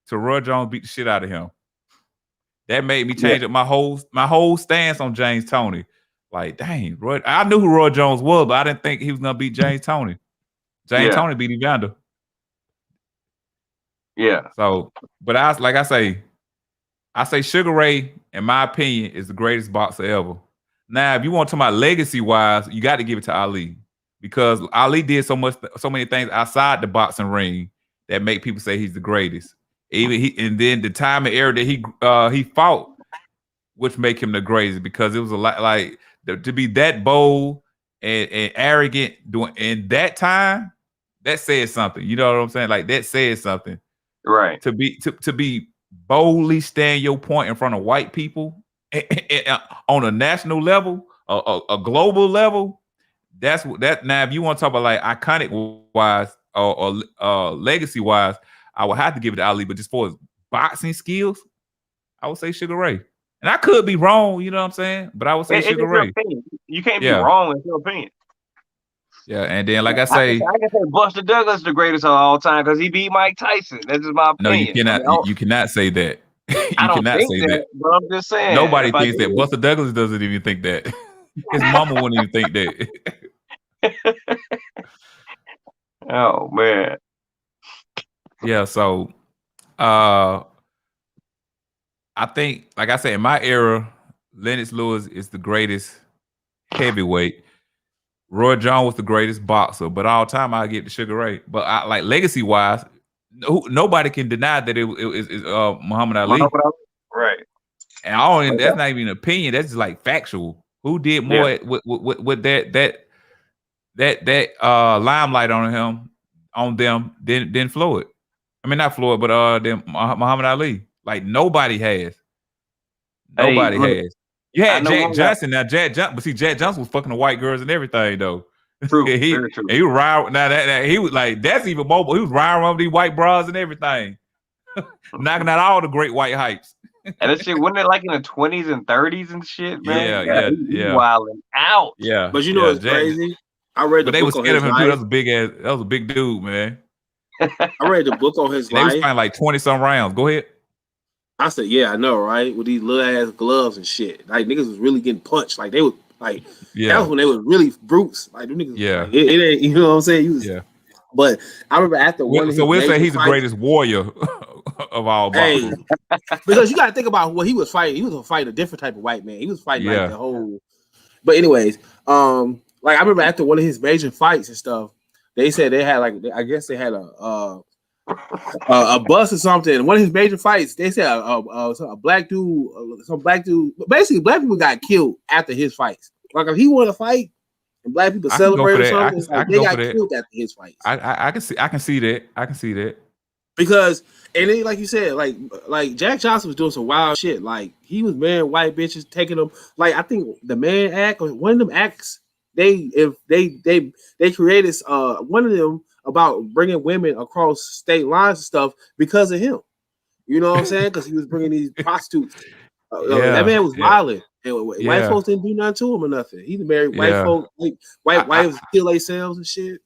till Roy Jones beat the shit out of him. That made me change up my whole stance on James Toney. Like, dang, I knew who Roy Jones was, but I didn't think he was gonna beat James Toney. James Toney beat Evander. Yeah. So, but I say Sugar Ray, in my opinion, is the greatest boxer ever. Now, if you want to talk about legacy wise, you got to give it to Ali because Ali did so many things outside the boxing ring that make people say he's the greatest. And then the time and era that he fought, which make him the greatest because it was a lot like to be that bold and arrogant in that time. That says something. You know what I'm saying? Like that says something, right? To be boldly stand your point in front of white people on a national level, a global level. That's that. Now, if you want to talk about like iconic wise or legacy wise, I would have to give it to Ali. But just for his boxing skills, I would say Sugar Ray. And I could be wrong, you know what I'm saying? But I would say Sugar Ray. You can't be wrong in your opinion. Yeah, and then like I say, I can say Buster Douglas the greatest of all time because he beat Mike Tyson. That's just my opinion. No, you cannot say that. I don't think that, but I'm just saying. Nobody thinks that. Buster Douglas doesn't even think that. His mama wouldn't even think that. Oh man. Yeah, so I think, like I said, in my era, Lennox Lewis is the greatest heavyweight. Roy Jones was the greatest boxer, but all time I get the Sugar Ray. But I, like legacy wise, nobody can deny that it is Muhammad Ali. Right. And that's not even an opinion. That's just like factual. Who did more with that limelight on them than Floyd. I mean, not Floyd, but then Muhammad Ali. Like nobody has. Hey, Nobody look, has. You I had know Jack one guy. Johnson now. But see, Jack Johnson was fucking the white girls and everything though. True, he very true. he was riding now that he was like that's even mobile. He was riding around with these white bras and everything, knocking out all the great white hypes. And that shit, wasn't it like in the 20s and 30s and shit, man? Yeah, Yeah, he wilding out. But you know, it's Jack. crazy. I read the But they book was on scared his of him too. life. That was a big dude, man. I read the book on his They was life. fighting like 20-some rounds. Go ahead. I said, yeah, I know, right? With these little ass gloves and shit. Like niggas was really getting punched. Like they was like that was when they was really brutes. Like them niggas like, it ain't, you know what I'm saying? But I remember after one of his we'll say he's fights, the greatest warrior of all boxers. Because you gotta think about what he was fighting. He was fighting a different type of white man. He was fighting like the whole. But anyways, like I remember after one of his major fights and stuff, they said they had like I guess they had a bus or something. One of his major fights, they said a black dude, some black dude. Basically, black people got killed after his fights. Like if he won a fight and black people celebrate or something, like they got killed after his fights. I can see that. I can see that because and then like you said, like Jack Johnson was doing some wild shit. Like he was marrying white bitches, taking them. Like I think the Man Act or one of them acts. They created one of them about bringing women across state lines and stuff because of him. You know what I'm saying? Because he was bringing these prostitutes. That man was violent. And white folks didn't do nothing to him or nothing. He married white folks, like white wives kill themselves and shit.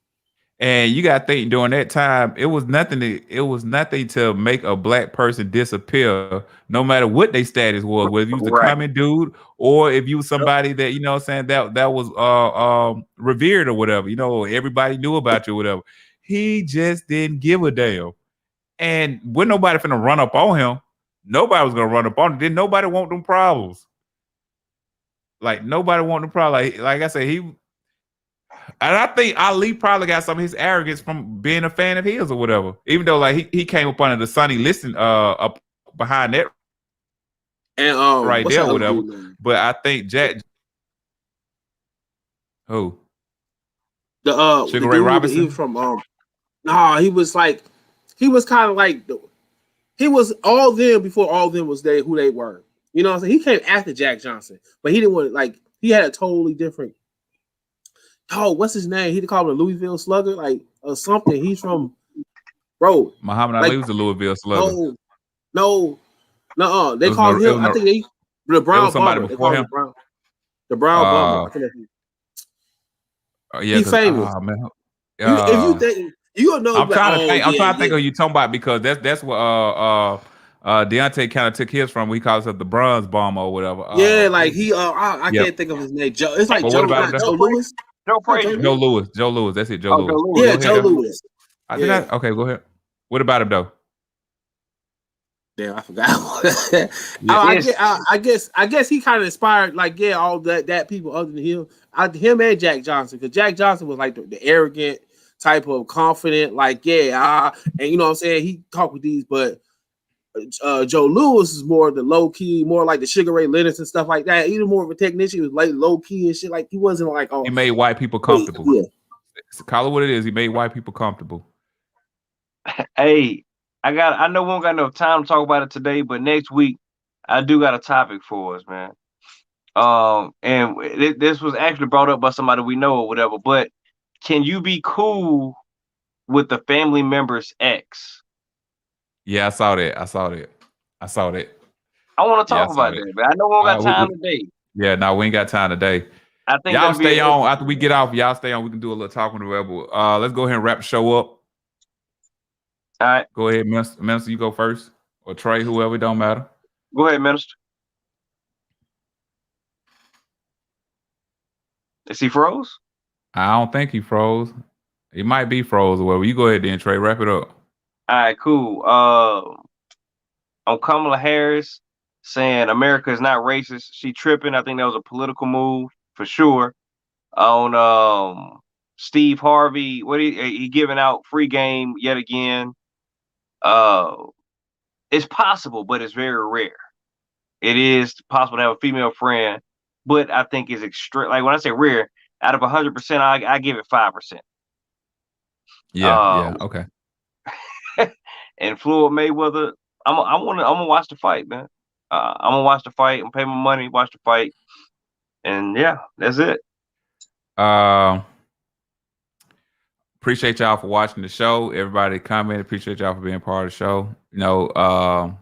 And you gotta think during that time, it was nothing to make a black person disappear, no matter what their status was, whether you was a common dude or if you was somebody that, you know what I'm saying, that was revered or whatever, you know, everybody knew about you or whatever. He just didn't give a damn. And when nobody finna run up on him, nobody was gonna run up on him. Didn't nobody want them problems? Like nobody want them problems. Like I said, and I think Ali probably got some of his arrogance from being a fan of his or whatever. Even though like he came up under the Sonny Liston up behind that and right there or whatever. But I think Jack the Sugar Ray Robinson. He was from he was kind of like he was all them before all them was who they were. You know what I'm saying? He came after Jack Johnson, but he didn't want he had a totally different. Oh, what's his name? He called him a Louisville Slugger, like or something. He's from Muhammad Ali was a Louisville Slugger. No. They called him. I think the Brown somebody Bomber. before him. The Brown Bomber. I think he's famous. Oh, man. If you think you'll know, I'm trying to think of you talking about because that's what Deontay kind of took his from. We calls it the Bronze Bomber or whatever. Like he I can't think of his name. Joe. It's like Joe Louis. Joe Louis. That's it. Joe Louis. Yeah, Joe Louis. Okay, go ahead. What about him though? Damn, I forgot. I guess he kind of inspired all that people other than him. Him and Jack Johnson, because Jack Johnson was like the arrogant type of confident, and you know what I'm saying. He talked with these, but Joe Louis is more the low key, more like the Sugar Ray Leonard and stuff like that. Even more of a technician. He was like low key and shit. Like he wasn't like he made white people comfortable. Yeah, call it what it is. He made white people comfortable. Hey, I know we don't got enough time to talk about it today, but next week I do got a topic for us, man. And this was actually brought up by somebody we know or whatever. But can you be cool with the family member's ex? Yeah, I saw that. I want to talk about that, but I know we don't got time today. Yeah, no, we ain't got time today. I think y'all stay on after we get off. Y'all stay on. We can do a little talking to Rebel. Let's go ahead and wrap the show up. All right. Go ahead, Minister. You go first, or Trey, whoever. It don't matter. Go ahead, Minister. Is he froze? I don't think he froze. He might be froze or whatever. You go ahead then, Trey. Wrap it up. All right, cool. On Kamala Harris saying America is not racist, she tripping. I think that was a political move for sure. On Steve Harvey, he giving out free game yet again. It's possible, but it's very rare. It is possible to have a female friend, but I think it's extreme. Like when I say rare, Out of 100%, I give it 5%. Yeah, okay. And Floyd Mayweather, I'm gonna watch the fight, man. I'm gonna watch the fight and pay my money, watch the fight, and yeah, that's it. Appreciate y'all for watching the show. Everybody commented. Appreciate y'all for being part of the show. You know,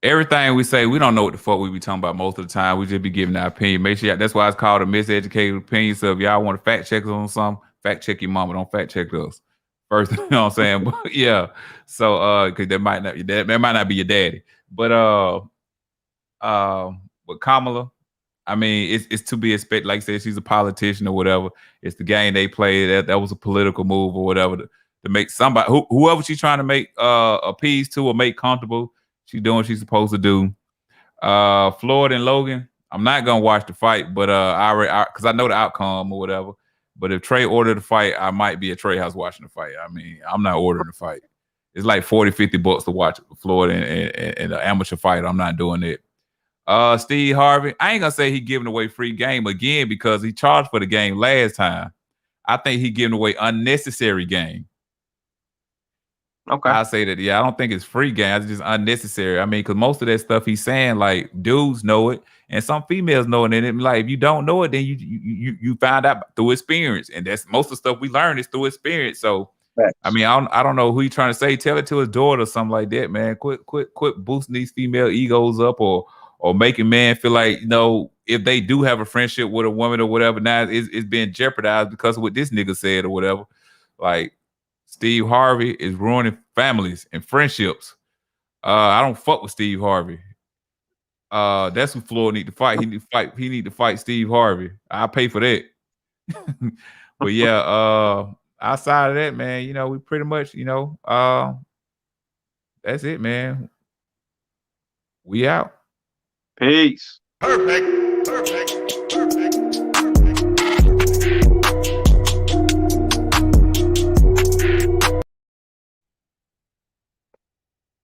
everything we say, we don't know what the fuck we be talking about most of the time. We just be giving our opinion. Make sure that's why it's called a miseducated opinion. So if y'all want to fact check us on something, fact check your mama. Don't fact check us first. You know what I'm saying? But yeah. So because that might not be your daddy. But with Kamala, I mean, it's to be expected. Like I said, she's a politician or whatever. It's the game they play. That was a political move or whatever to make somebody, whoever she's trying to make appease to or make comfortable. She's doing what she's supposed to do. Floyd and Logan, I'm not gonna watch the fight, but because I know the outcome or whatever. But if Trey ordered the fight, I might be at Trey house watching the fight. I mean, I'm not ordering the fight. It's like $40-$50 to watch Floyd and an amateur fight. I'm not doing it. Steve Harvey, I ain't gonna say he giving away free game again because he charged for the game last time. I think he giving away unnecessary game. Okay. I say that, yeah, I don't think it's free game. It's just unnecessary. I mean, because most of that stuff he's saying, like, dudes know it, and some females know it. And it, like, if you don't know it, then you find out through experience, and that's most of the stuff we learn is through experience. So, I mean, I don't know who he's trying to say. Tell it to his daughter or something like that, man. Quit boosting these female egos up or making men feel like, you know, if they do have a friendship with a woman or whatever, now it's being jeopardized because of what this nigga said or whatever. Like, Steve Harvey is ruining families and friendships. I don't fuck with Steve Harvey. That's who Floyd need to fight. He need to fight Steve Harvey. I'll pay for that. But yeah, outside of that, man, you know, we pretty much, you know, that's it, man. We out. Peace. Perfect.